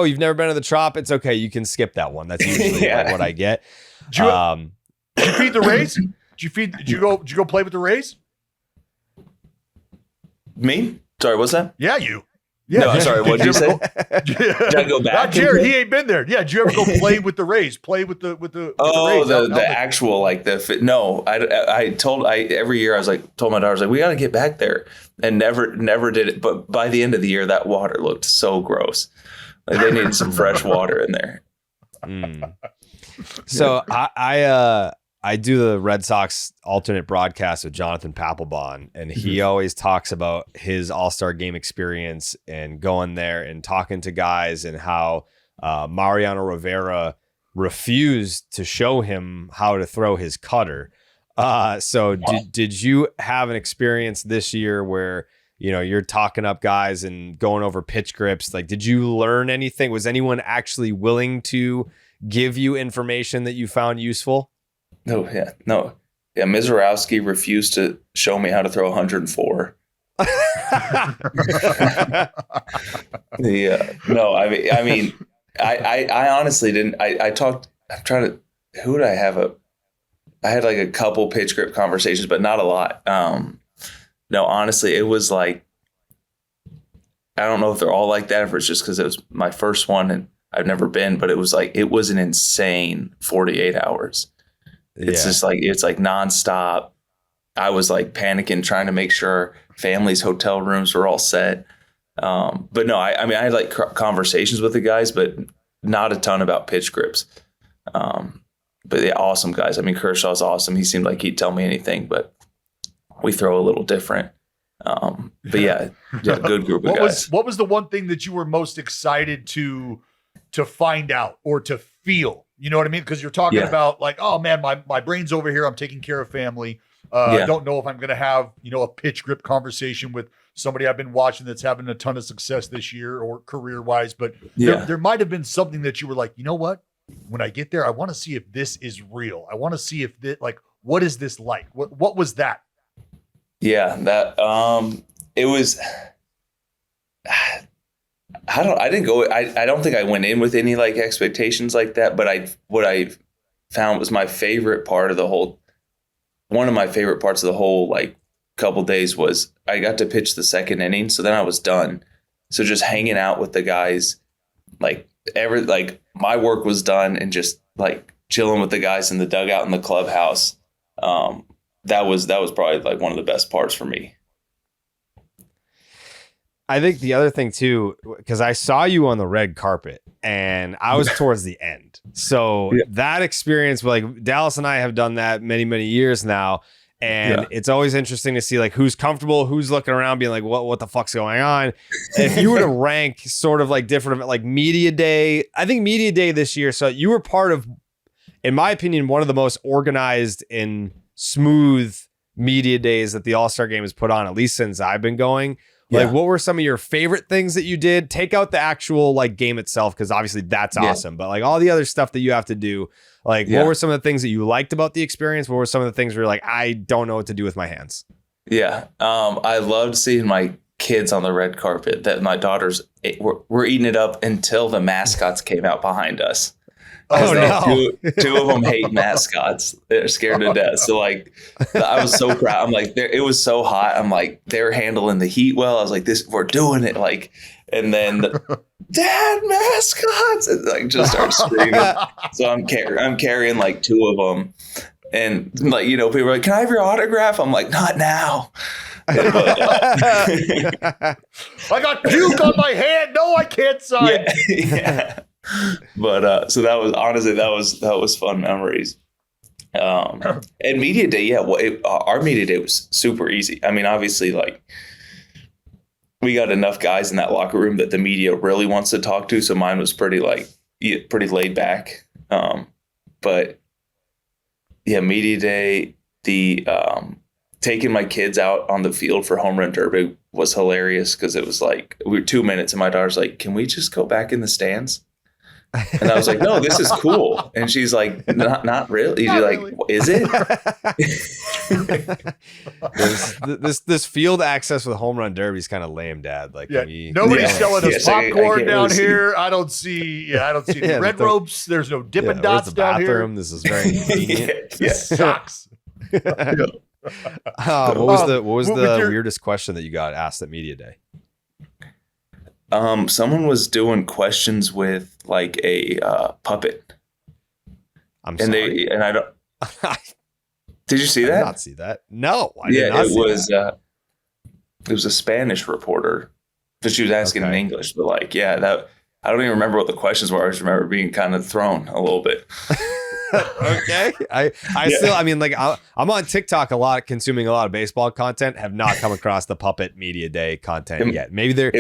you've never been to the Trop? It's okay. You can skip that one. That's usually like what I get. Did you feed the Rays? Did you go play with the Rays? Me? Sorry, what's that? Yeah, you. Yeah, no, I'm sorry. What did you say? Did I go back? Not Jared. He ain't been there. Yeah. Did you ever go play with the Rays? Play with the Rays? The actual like the fit. No, I every year I was like told my daughter, I was like, we got to get back there, and never did it. But by the end of the year, that water looked so gross. Like they needed some fresh water in there. So I do the Red Sox alternate broadcast with Jonathan Papelbon, and he always talks about his All-Star game experience and going there and talking to guys and how Mariano Rivera refused to show him how to throw his cutter. So did you have an experience this year where, you're talking up guys and going over pitch grips? Like, did you learn anything? Was anyone actually willing to give you information that you found useful? No. Mizorowski refused to show me how to throw 104. No, I mean, I honestly didn't. Who did I have? I had like a couple pitch grip conversations, but not a lot. No, honestly, it was like, I don't know if they're all like that, if it's just because it was my first one and I've never been, but it was an insane 48 hours. It's just like, it's like nonstop. I was like panicking, trying to make sure families' hotel rooms were all set. But no, I mean, I had like conversations with the guys, but not a ton about pitch grips. But yeah, awesome guys. I mean, Kershaw's awesome. He seemed like he'd tell me anything, but we throw a little different. But yeah, good group of guys. What was the one thing that you were most excited to find out or to feel? You know what I mean? Because you're talking about like, oh man, my brain's over here. I'm taking care of family. I don't know if I'm going to have, a pitch grip conversation with somebody I've been watching that's having a ton of success this year or career wise. But there might have been something that you were like, you know what? When I get there, I want to see if this is real. I want to see if this, like, what is this like? What was that? Yeah, that it was. I don't think I went in with any like expectations like that, but what I found was my favorite part of the whole, one of my favorite parts of the whole like couple days was I got to pitch the second inning. So then I was done. So just hanging out with the guys, like my work was done and just like chilling with the guys in the dugout in the clubhouse. That was probably like one of the best parts for me. I think the other thing too, because I saw you on the red carpet and I was towards the end. So that experience, like Dallas and I have done that many, many years now. And it's always interesting to see like who's comfortable, who's looking around being like, what the fuck's going on? If you were to rank sort of like different, like media day, I think media day this year. So you were part of, in my opinion, one of the most organized and smooth media days that the All-Star game has put on, at least since I've been going. Like, what were some of your favorite things that you did? Take out the actual like game itself, because obviously that's awesome. But like all the other stuff that you have to do, like what were some of the things that you liked about the experience? What were some of the things where you're like, I don't know what to do with my hands? Yeah, I loved seeing my kids on the red carpet. That my daughters were eating it up until the mascots came out behind us. Oh no! Two of them hate mascots. They're scared to death. So like, I was so proud. I'm like, it was so hot. I'm like, they're handling the heat well. I was like, we're doing it. Like, and then Dad, mascots, and like just start screaming. So I'm carrying like two of them, and like people are like, can I have your autograph? I'm like, not now. I got puke on my hand. No, I can't sign. Yeah. But so that was honestly that was fun memories. And media day, our media day was super easy. I mean, obviously, like we got enough guys in that locker room that the media really wants to talk to. So mine was pretty laid back. But yeah, media day, the taking my kids out on the field for home run derby was hilarious because it was like we were 2 minutes and my daughter's like, can we just go back in the stands? And I was like, no, this is cool. And she's like, not really. She's like, is it? this field access with home run derby is kind of lame, Dad. Like, nobody's selling us popcorn down here. I don't see any red ropes. There's no Dippin' Dots down here. This is very convenient. Sucks. What was the weirdest question that you got asked at media day? Someone was doing questions with like a puppet. I'm sorry. I don't. Did you see that? I did not see that. No, I did not it see was. that. It was a Spanish reporter, but she was asking in English. But like, that I don't even remember what the questions were. I just remember being kind of thrown a little bit. Okay. I still, I mean, like I'm on TikTok a lot, consuming a lot of baseball content, have not come across the puppet media day content yet. Maybe they're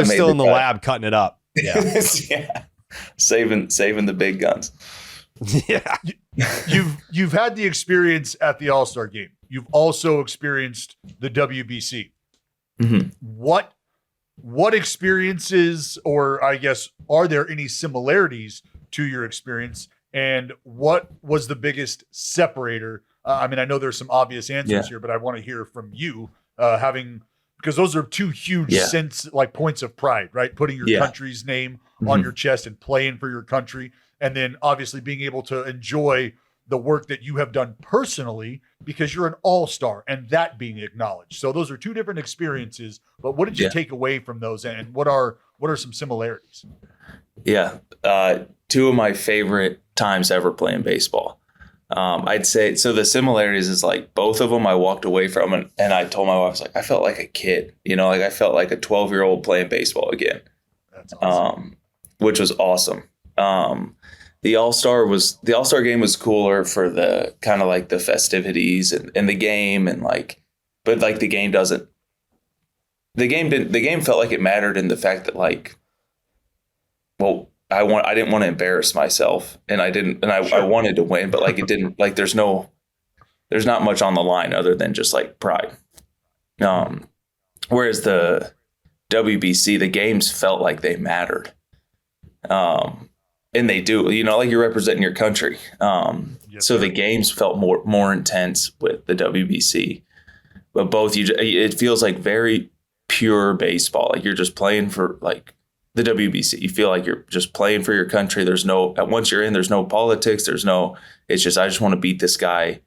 still in the lab cutting it up. Yeah. Saving the big guns. Yeah. You've had the experience at the All-Star game. You've also experienced the WBC. Mm-hmm. What experiences, or I guess, are there any similarities to your experience? And what was the biggest separator? I mean, I know there's some obvious answers here, but I want to hear from you, because those are two huge points of pride, right? Putting your country's name on your chest and playing for your country. And then obviously being able to enjoy the work that you have done personally because you're an all-star and that being acknowledged. So those are two different experiences, but what did you take away from those? And what are some similarities? Yeah. Two of my favorite times ever playing baseball. I'd say, so the similarities is like both of them I walked away from and I told my wife, I was like, I felt like a kid, like I felt like a 12-year-old playing baseball again. That's awesome. Which was awesome. The All-Star game was cooler for the kind of like the festivities and the game and like, but like the game felt like it mattered in the fact that like, well, I didn't want to embarrass myself and I wanted to win, but like it didn't, like there's not much on the line other than just like pride. Whereas the WBC, the games felt like they mattered. And they do, like you're representing your country. So the games felt more intense with the WBC, but it feels like very pure baseball. Like you're just playing for like the WBC. You feel like you're just playing for your country. Once you're in, there's no politics. It's just, I just want to beat this guy,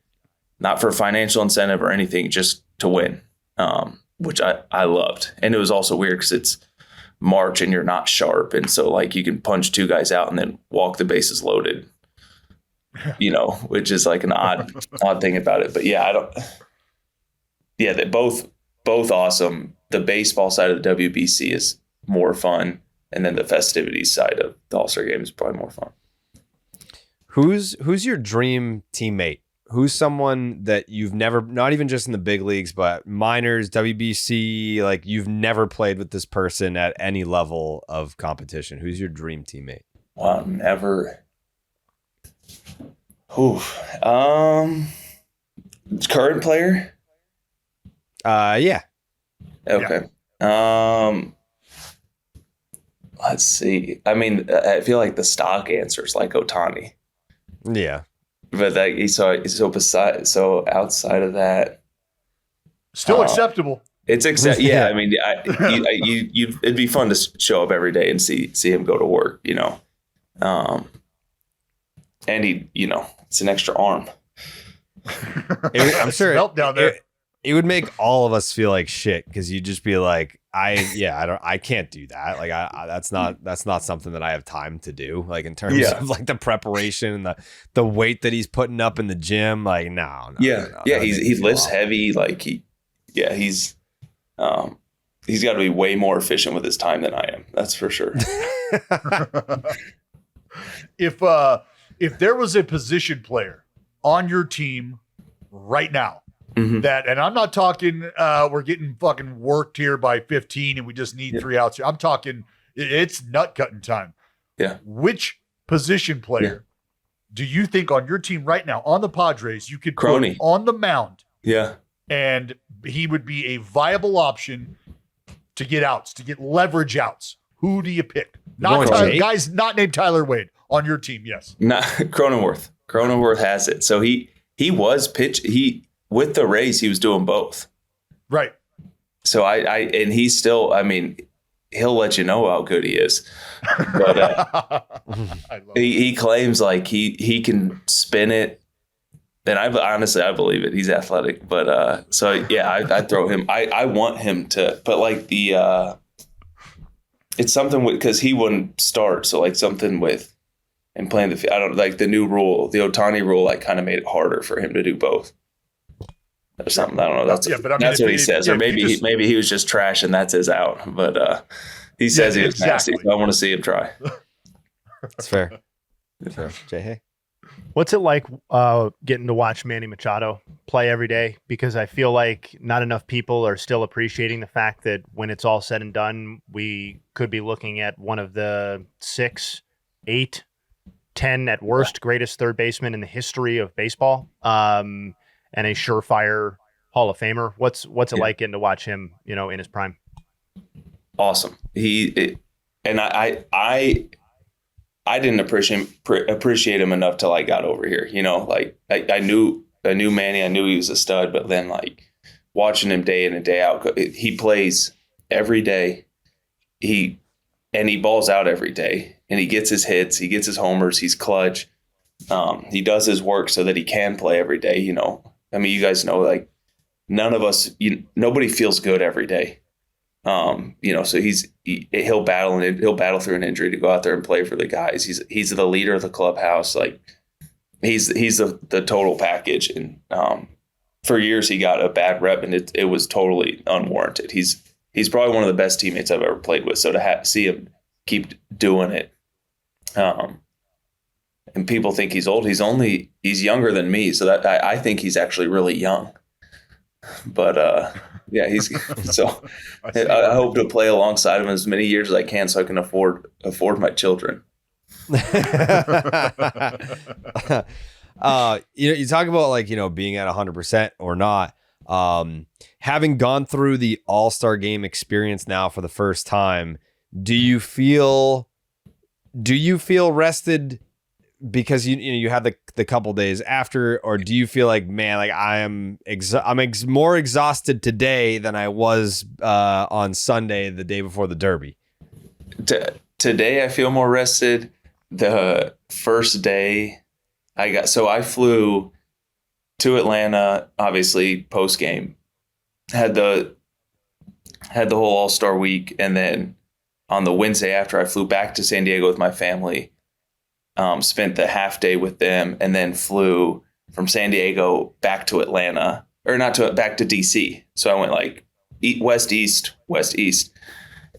not for financial incentive or anything, just to win, which I loved. And it was also weird because it's March and you're not sharp. And so like you can punch two guys out and then walk the bases loaded, which is like an odd thing about it. But they're both awesome. The baseball side of the WBC is more fun. And then the festivities side of the All-Star game is probably more fun. Who's your dream teammate? Who's someone that you've never, not even just in the big leagues, but minors, WBC, like you've never played with this person at any level of competition? Who's your dream teammate? Wow, never. Current player? Yeah. Okay. Yeah. Let's see. I mean, I feel like the stock answer is like Ohtani. Yeah. But so outside of that, still acceptable. It's yeah. I mean, it'd be fun to show up every day and see him go to work, and he, it's an extra arm. I'm sure down there. It would make all of us feel like shit because you'd just be like, I can't do that. Like that's not something that I have time to do. Like in terms of like the prepreration and the weight that he's putting up in the gym. Like no. He lifts heavy. Like he's got to be way more efficient with his time than I am. That's for sure. If there was a position player on your team right now. Mm-hmm. And I'm not talking, we're getting fucking worked here by 15 and we just need 3 outs here. I'm talking, it's nut cutting time. Yeah. Which position player do you think on your team right now, on the Padres, you could Crony. put on the mound? Yeah. And he would be a viable option to get outs, to get leverage outs. Who do you pick? Not guys not named Tyler Wade on your team. Yes. Not Cronenworth. Cronenworth has it. So he was with the Rays, he was doing both. Right. So and he's still, I mean, he'll let you know how good he is. But he claims like he can spin it. And I believe it. He's athletic. But so yeah, I throw him. I want him to, but like it's something because he wouldn't start. So like something with and playing the, I don't like the new rule, the Ohtani rule, like kind of made it harder for him to do both. Or something. I don't know. That's what he says. Or maybe he was just trash and that's his out. But he says he was nasty. So I want to see him try. That's fair. Jayhay? What's it like getting to watch Manny Machado play every day? Because I feel like not enough people are still appreciating the fact that when it's all said and done, we could be looking at one of the 6, 8, 10 at worst greatest third baseman in the history of baseball, and a surefire Hall of Famer. What's it like getting to watch him, in his prime? Awesome. I didn't appreciate him enough till I got over here. Like I knew Manny. I knew he was a stud, but then like watching him day in and day out, he plays every day. He balls out every day, and he gets his hits. He gets his homers. He's clutch. He does his work so that he can play every day. I mean, you guys know, like none of us, nobody feels good every day. So he'll battle through an injury to go out there and play for the guys. He's the leader of the clubhouse. Like he's the total package. And, for years he got a bad rep and it was totally unwarranted. He's probably one of the best teammates I've ever played with. So to see him keep doing it, and people think he's old. He's younger than me. So that I think he's actually really young, but, yeah, he's so. I hope to play alongside him as many years as I can, so I can afford my children. You talk about like being at 100% or not. Having gone through the All-Star game experience now for the first time, do you feel rested? Because you had the couple days after, or do you feel like, man, like I'm more exhausted today than I was on Sunday, the day before the Derby? Today I feel more rested. The first day I flew to Atlanta, obviously post game, had the whole All-Star week, and then on the Wednesday after I flew back to San Diego with my family. Spent the half day with them, and then flew from San Diego back to Atlanta, back to DC. So I went like west, east.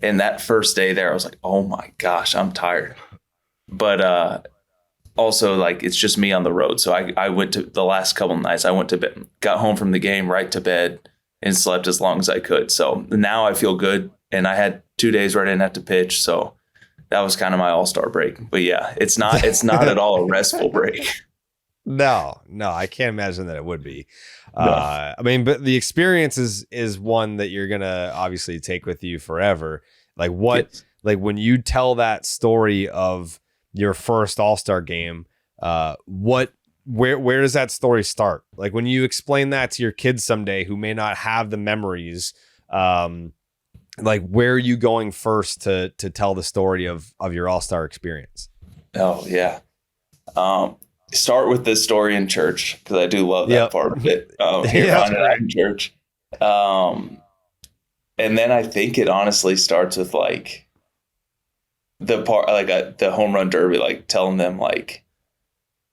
And that first day there, I was like, oh my gosh, I'm tired. But also like, it's just me on the road. So I went to the last couple of nights, I went to bed, got home from the game, right to bed, and slept as long as I could. So now I feel good. And I had 2 days where I didn't have to pitch. So that was kind of my All-Star break. But yeah, it's not at all a restful break. No, I can't imagine that it would be. No. I mean, but the experience is one that you're going to obviously take with you forever. Like like when you tell that story of your first All-Star game, where does that story start? Like when you explain that to your kids someday who may not have the memories, like where are you going first to tell the story of your All-Star experience? Oh yeah. Start with this story in church, because I do love that part of it. In church. And then I think it honestly starts with like the part, like the home run derby, like telling them like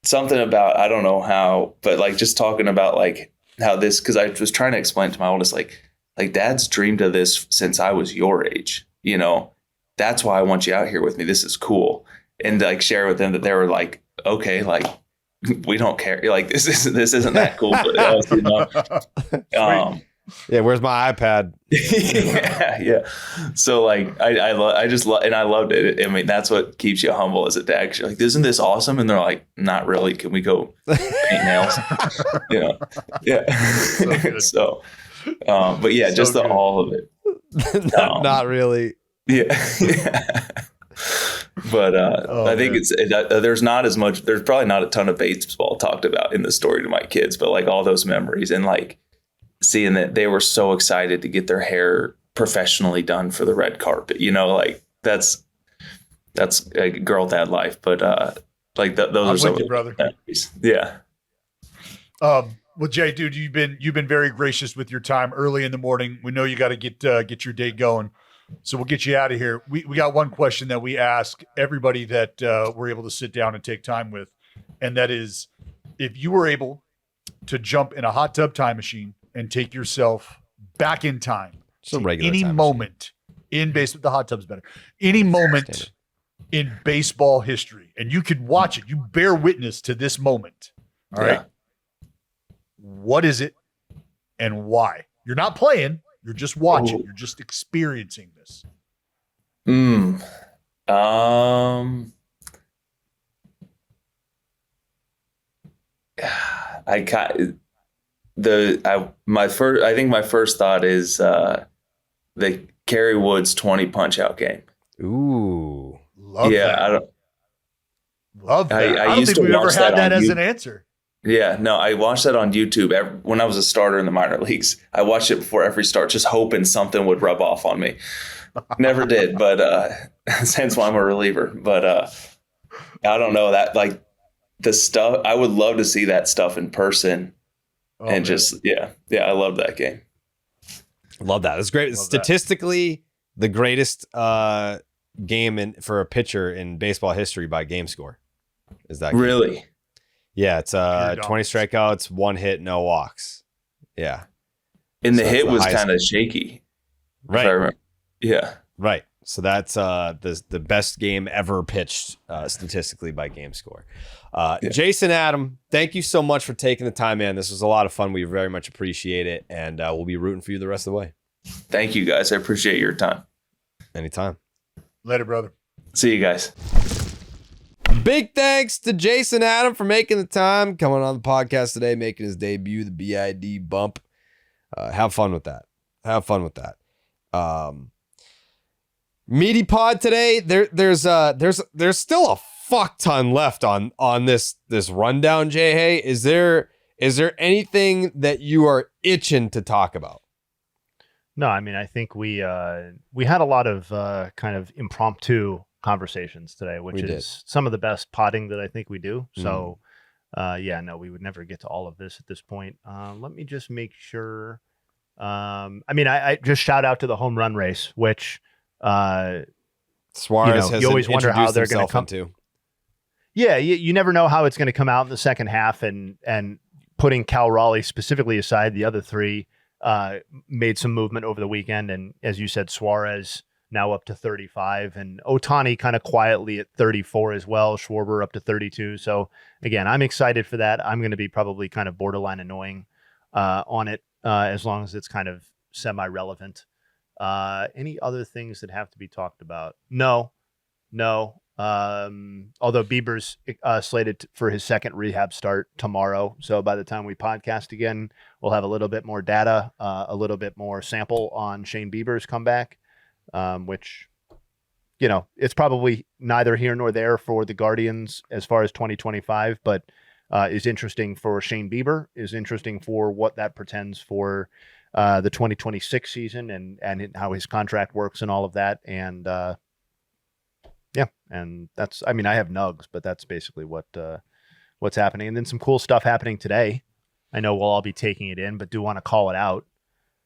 something about, I don't know how, but like just talking about like how this, because I was trying to explain to my oldest, like dad's dreamed of this since I was your age, that's why I want you out here with me. This is cool. And like share with them that they were like, okay, like we don't care. You're like, this isn't that cool. But yeah. Where's my iPad? yeah. So like, I loved it. I mean, that's what keeps you humble as a dad. You're like, isn't this awesome? And they're like, not really. Can we go paint nails? Yeah. So, but yeah, so just all of it. Not really. Yeah. But I think there's not as much. There's probably not a ton of baseball talked about in the story to my kids, but like all those memories and like seeing that they were so excited to get their hair professionally done for the red carpet. You know, like that's a girl dad life. But like those are some brother memories. Yeah. Well, Jay, dude, you've been very gracious with your time early in the morning. We know you got to get your day going. So we'll get you out of here. We got one question that we ask everybody that we're able to sit down and take time with. And that is, if you were able to jump in a hot tub time machine and take yourself back in time to any moment in baseball, the hot tub's better, any moment in baseball history, and you could watch it, you bear witness to this moment. All right. What is it and why? You're not playing. You're just watching. You're just experiencing this. My first thought is the Kerry Woods 20 punch out game. Ooh, love that. I don't love that. I don't think we've ever had that as an answer. Yeah, no, I watched that on YouTube when I was a starter in the minor leagues. I watched it before every start, just hoping something would rub off on me. Never did, but hence why I'm a reliever. But I don't know that, like, the stuff. I would love to see that stuff in person, just I love that game. Love that. It's great. Statistically, the greatest game for a pitcher in baseball history by game score is that game. Really? Yeah, it's 20 strikeouts, 1 hit, no walks. Yeah. And the hit was kind of shaky. Right. Yeah. Right. So that's the best game ever pitched statistically by game score. Jason Adam, thank you so much for taking the time, man. This was a lot of fun. We very much appreciate it. And we'll be rooting for you the rest of the way. Thank you, guys. I appreciate your time. Anytime. Later, brother. See you guys. Big thanks to Jason Adam for making the time, coming on the podcast today, making his debut, the BID bump. Have fun with that. Meaty pod today. There's still a fuck ton left on this rundown, Jayhay. Is there anything that you are itching to talk about? No, I mean, I think we had a lot of kind of impromptu conversations today, which is some of the best potting that I think we do. So we would never get to all of this at this point. Let me just make sure. I just shout out to the home run race, which Suarez has you always wonder how they're going to come to. Yeah, you never know how it's going to come out in the second half, and putting Cal Raleigh specifically aside, the other three made some movement over the weekend, and as you said, Suarez now up to 35, and Ohtani kind of quietly at 34 as well. Schwarber up to 32. So again, I'm excited for that. I'm going to be probably kind of borderline annoying on it as long as it's kind of semi-relevant. Any other things that have to be talked about? No. Although Bieber's slated for his second rehab start tomorrow. So by the time we podcast again, we'll have a little bit more data, a little bit more sample on Shane Bieber's comeback. Which, it's probably neither here nor there for the Guardians as far as 2025, but is interesting for Shane Bieber, is interesting for what that portends for the 2026 season and how his contract works and all of that. And and that's, I mean, I have Nuggs, but that's basically what's happening. And then some cool stuff happening today. I know we'll all be taking it in, but do want to call it out.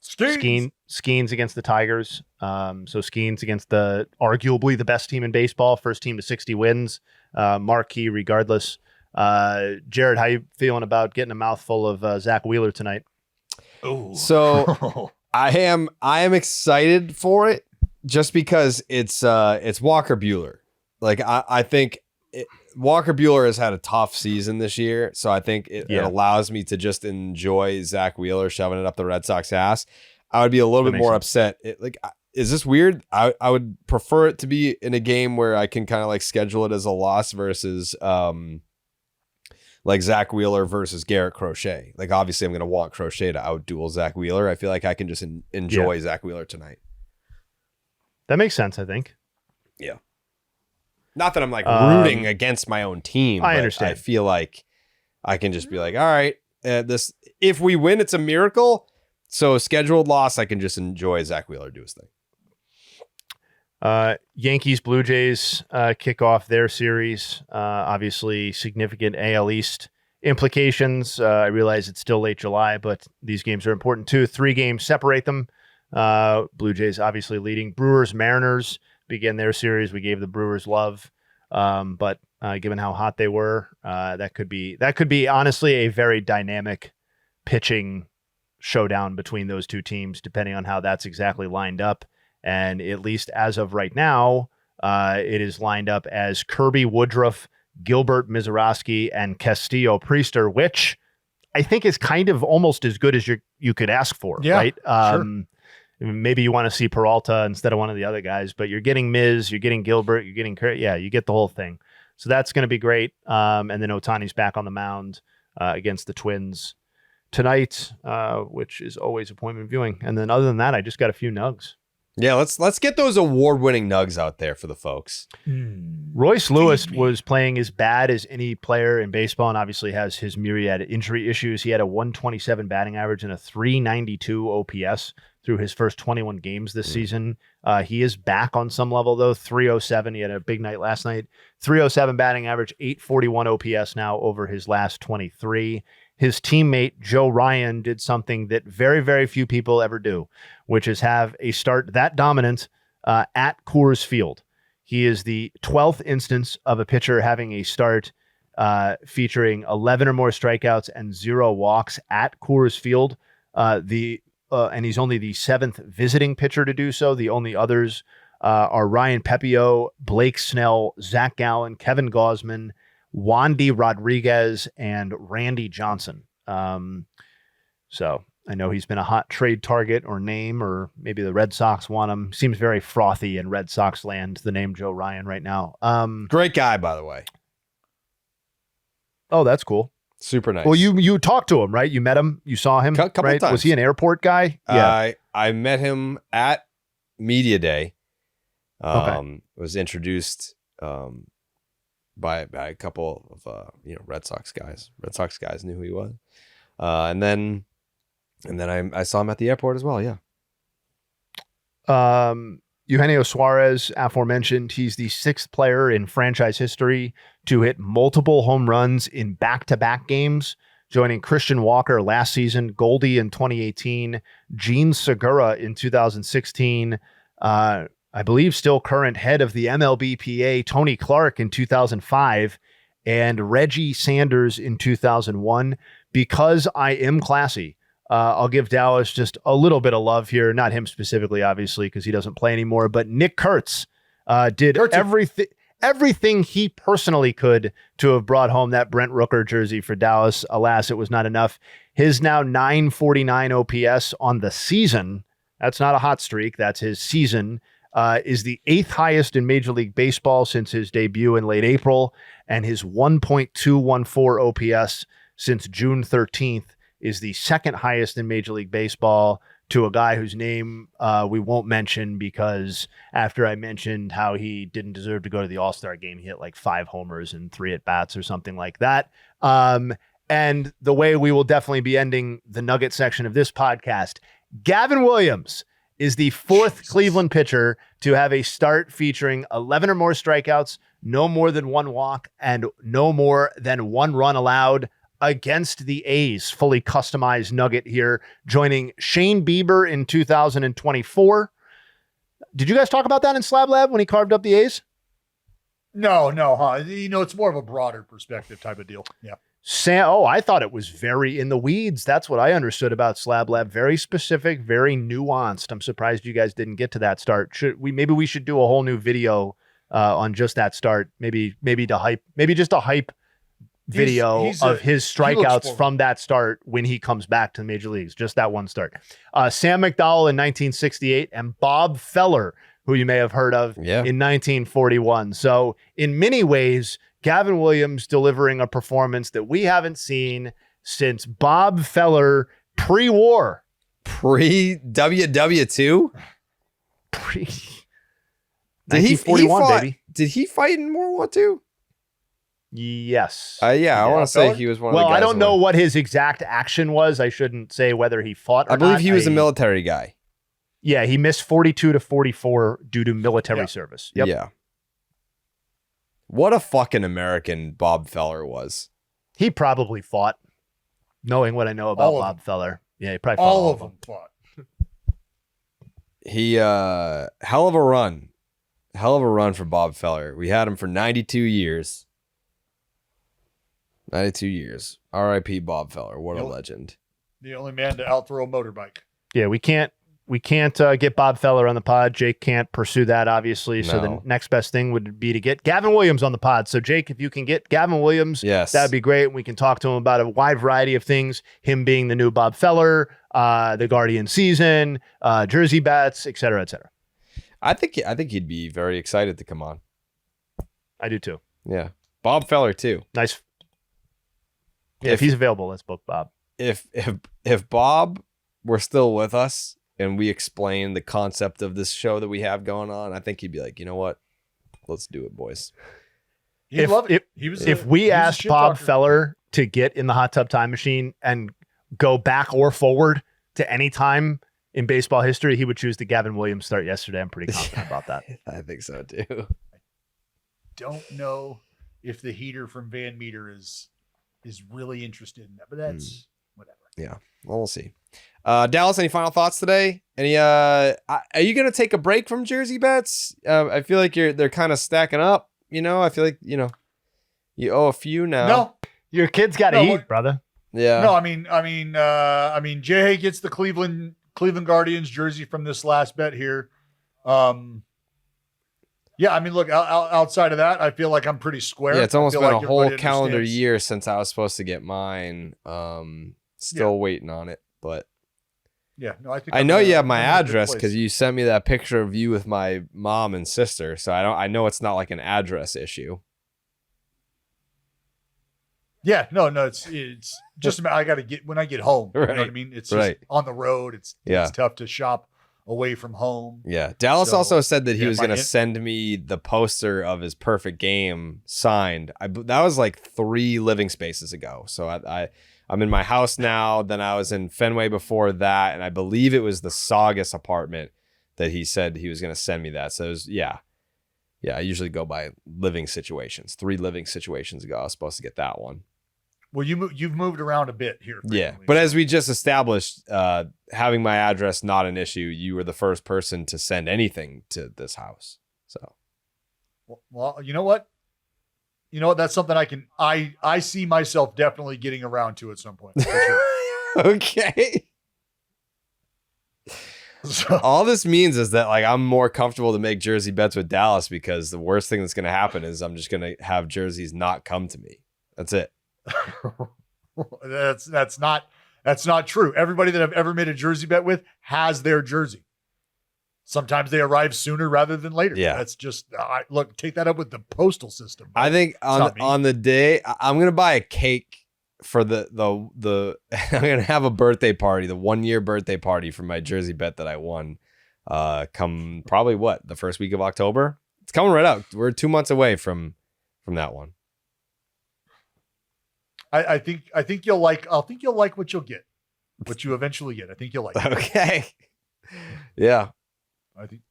Skeens against the Tigers. So Skeens against arguably the best team in baseball, first team to 60 wins, marquee regardless. Jared, how you feeling about getting a mouthful of Zach Wheeler tonight? Ooh. So I am excited for it just because it's Walker Buehler. Like I think Walker Buehler has had a tough season this year, so I think it allows me to just enjoy Zach Wheeler shoving it up the Red Sox ass. I would be a little bit more upset. Is this weird? I would prefer it to be in a game where I can kind of like schedule it as a loss versus like Zach Wheeler versus Garrett Crochet. Like obviously I'm going to want Crochet to outduel Zach Wheeler. I feel like I can just enjoy Zach Wheeler tonight. That makes sense, I think. Yeah. Not that I'm like rooting against my own team. I but understand. I feel like I can just be like, all right, this if we win, it's a miracle. So scheduled loss, I can just enjoy Zach Wheeler do his thing. Yankees, Blue Jays kick off their series. Obviously, significant AL East implications. I realize it's still late July, but these games are important too. 3 games separate them. Blue Jays obviously leading. Brewers, Mariners begin their series. We gave the Brewers love, but given how hot they were, that could be honestly a very dynamic pitching showdown between those two teams, depending on how that's exactly lined up. And at least as of right now, it is lined up as Kirby Woodruff, Gilbert Mizorowski, and Castillo Priester, which I think is kind of almost as good as you could ask for, right? Sure. Maybe you want to see Peralta instead of one of the other guys, but you're getting Miz, you're getting Gilbert, you're getting you get the whole thing. So that's going to be great. And then Ohtani's back on the mound against the Twins tonight, which is always appointment viewing. And then other than that, I just got a few nugs. Yeah, let's get those award-winning nugs out there for the folks. Royce Lewis was playing as bad as any player in baseball and obviously has his myriad injury issues. He had a 127 batting average and a 392 OPS through his first 21 games this season. He is back on some level, though. 307. He had a big night last night. 307 batting average, 841 OPS now over his last 23. His teammate, Joe Ryan, did something that very, very few people ever do, which is have a start that dominant at Coors Field. He is the 12th instance of a pitcher having a start featuring 11 or more strikeouts and 0 walks at Coors Field. And he's only the 7th visiting pitcher to do so. The only others are Ryan Pepio, Blake Snell, Zach Gallen, Kevin Gausman, Wandy Rodriguez, and Randy Johnson. So I know he's been a hot trade target or name, or maybe the Red Sox want him. Seems very frothy in Red Sox land, the name Joe Ryan right now. Great guy, by the way. Oh, that's cool. Super nice. Well, you talked to him, right? You met him. You saw him. Couple right? times. Was he an airport guy? Yeah. I met him at Media Day. Was introduced by a couple of Red Sox guys. Red Sox guys knew who he was. And then I saw him at the airport as well. Yeah. Eugenio Suarez, aforementioned, he's the 6th player in franchise history to hit multiple home runs in back-to-back games, joining Christian Walker last season, Goldie in 2018, Gene Segura in 2016, I believe still current head of the MLBPA, Tony Clark in 2005, and Reggie Sanders in 2001. Because I am classy, I'll give Dallas just a little bit of love here. Not him specifically, obviously, because he doesn't play anymore. But Nick Kurtz did everything he personally could to have brought home that Brent Rooker jersey for Dallas. Alas, it was not enough. His now 949 OPS on the season, that's not a hot streak, that's his season, is the 8th highest in Major League Baseball since his debut in late April. And his 1.214 OPS since June 13th is the 2nd highest in Major League Baseball, to a guy whose name we won't mention, because after I mentioned how he didn't deserve to go to the All-Star game, he hit like 5 homers and 3 at-bats or something like that. And the way we will definitely be ending the Nugget section of this podcast, Gavin Williams is the 4th Cleveland pitcher to have a start featuring 11 or more strikeouts, no more than 1 walk, and no more than 1 run allowed against the A's. Fully customized nugget here, joining Shane Bieber in 2024. Did you guys talk about that in Slab Lab when he carved up the A's? No, huh? It's more of a broader perspective type of deal. Yeah. I thought it was very in the weeds. That's what I understood about Slab Lab. Very specific, very nuanced. I'm surprised you guys didn't get to that start. Maybe we should do a whole new video on just that start. Maybe just a hype video of his strikeouts from that start when he comes back to the major leagues. Just that one start. Sam McDowell in 1968 and Bob Feller, who you may have heard of, in 1941. So in many ways, Gavin Williams delivering a performance that we haven't seen since Bob Feller pre-war. Pre-WW2? 1941, baby. Did he fight in World War II? Yes. Yeah, I want to say he was one of the guys. Well, I don't know what his exact action was. I shouldn't say whether he fought or not. I believe he was a military guy. Yeah, he missed 42 to 44 due to military service. Yep. Yeah. What a fucking American Bob Feller was. He probably fought, knowing what I know about Bob Feller. Yeah, he probably fought all of them fought. He, hell of a run. Hell of a run for Bob Feller. We had him for 92 years. 92 years. R.I.P. Bob Feller. What a legend. The only man to outthrow a motorbike. Yeah, we can't get Bob Feller on the pod. Jake can't pursue that, obviously. So the next best thing would be to get Gavin Williams on the pod. So Jake, if you can get Gavin Williams, that'd be great. We can talk to him about a wide variety of things. Him being the new Bob Feller, the Guardian season, jersey bets, et cetera, et cetera. I think he'd be very excited to come on. I do too. Yeah, Bob Feller too. Nice. Yeah, if he's available, let's book Bob. If Bob were still with us and we explain the concept of this show that we have going on, I think he'd be like, you know what? Let's do it, boys. If we asked Bob Feller to get in the hot tub time machine and go back or forward to any time in baseball history, he would choose the Gavin Williams start yesterday. I'm pretty confident about that. I think so too. Don't know if the heater from Van Meter is really interested in that, but that's whatever. Yeah, well, we'll see. Dallas, any final thoughts today? Any? Are you gonna take a break from jersey bets? I feel like they're kind of stacking up. You know, I feel like you owe a few now. No, your kids got to eat, brother. Yeah. No, I mean, Jayhay gets the Cleveland Guardians jersey from this last bet here. Yeah, I mean, look, outside of that, I feel like I'm pretty square. Yeah, it's almost been a whole calendar year since I was supposed to get mine. Still waiting on it, but yeah, no, I know you have my address because you sent me that picture of you with my mom and sister. So I know it's not like an address issue. Yeah, no, it's just about I got to get when I get home. Right. You know what I mean? It's just on the road. It's tough to shop away from home. Yeah. Dallas also said that he was going to send me the poster of his perfect game signed. That was like 3 living spaces ago. So I'm in my house now. Then I was in Fenway before that. And I believe it was the Saugus apartment that he said he was going to send me that. So it was, yeah, I usually go by living situations. 3 living situations ago, I was supposed to get that one. Well, you've moved around a bit here. Yeah, but as we just established, having my address not an issue, you were the first person to send anything to this house. So, well, you know what? That's something I see myself definitely getting around to at some point. For sure. Okay. So, all this means is that like I'm more comfortable to make jersey bets with Dallas because the worst thing that's going to happen is I'm just going to have jerseys not come to me. That's it. That's not true. Everybody that I've ever made a jersey bet with has their jersey. Sometimes they arrive sooner rather than later. Yeah, that's just look. Take that up with the postal system. I think on the day I'm gonna buy a cake for the I'm gonna have a birthday party, the 1-year birthday party for my jersey bet that I won. Come probably the first week of October. It's coming right out. We're 2 months away from that one. I think you'll like what you'll get, what you eventually get. I think you'll like it. Okay. Yeah. I think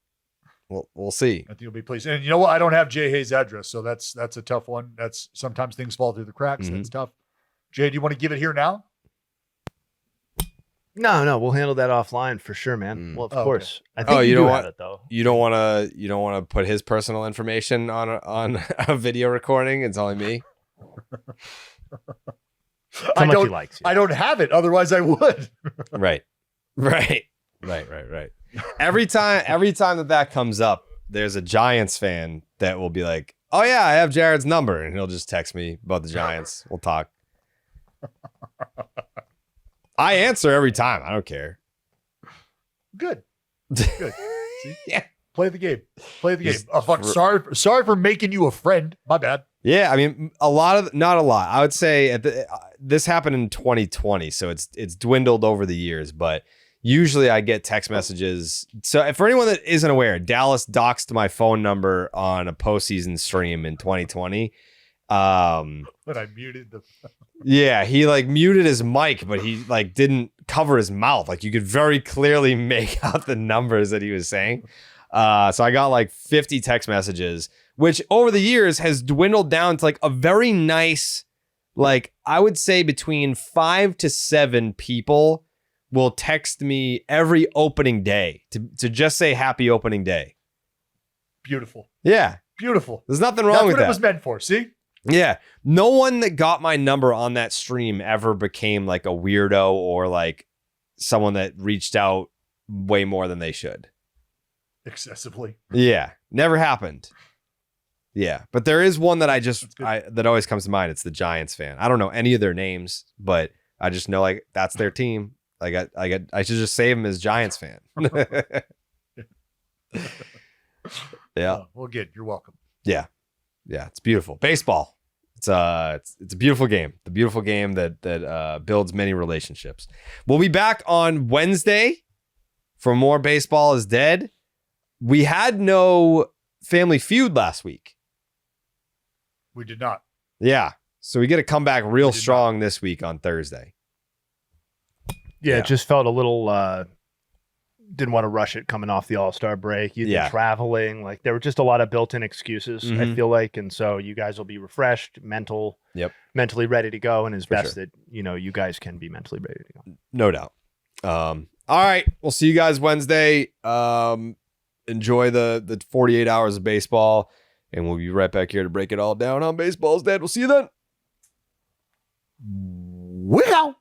we'll see. I think you'll be pleased. And you know what? I don't have Jayhay's address, so that's a tough one. That's sometimes things fall through the cracks. Mm-hmm. That's tough. Jay, do you want to give it here now? No, we'll handle that offline for sure, man. Well, of course. Okay. I think you don't want it though. You don't want to put his personal information on a video recording. It's only me. I don't have it. Otherwise I would. Right. Every time that comes up, there's a Giants fan that will be like, oh yeah, I have Jared's number. And he'll just text me about the Giants. We'll talk. I answer every time. I don't care. Good. See? Yeah. Play the game. Fuck. Sorry for making you a friend. My bad. Yeah, I mean, not a lot. I would say this happened in 2020, so it's dwindled over the years. But usually I get text messages. So for anyone that isn't aware, Dallas doxed my phone number on a postseason stream in 2020. But I muted the. Yeah, he like muted his mic, but he like didn't cover his mouth. Like you could very clearly make out the numbers that he was saying. So I got like 50 text messages, which over the years has dwindled down to like a very nice, like I would say between 5 to 7 people will text me every opening day to just say happy opening day. Beautiful. Yeah. Beautiful. There's nothing wrong That's with what that. it was meant for. See? Yeah. No one that got my number on that stream ever became like a weirdo or like someone that reached out way more than they should. Excessively. Yeah. Never happened. Yeah. But there is one that that always comes to mind. It's the Giants fan. I don't know any of their names, but I just know like that's their team. Like I should just save him as Giants fan. Yeah. Well, good. You're welcome. Yeah. Yeah. It's beautiful. Baseball. It's a beautiful game. The beautiful game that builds many relationships. We'll be back on Wednesday for more Baseball is Dead. We had no Family Feud last week. We did not. Yeah. So we get to come back real strong this week on Thursday. Yeah, it just felt a little didn't want to rush it coming off the All-Star break. You'd been traveling. Like there were just a lot of built-in excuses, I feel like. And so you guys will be refreshed, mentally ready to go. And it's best that, you guys can be mentally ready to go. No doubt. All right. We'll see you guys Wednesday. Enjoy the 48 hours of baseball. And we'll be right back here to break it all down on Baseball's Dead. We'll see you then. We out.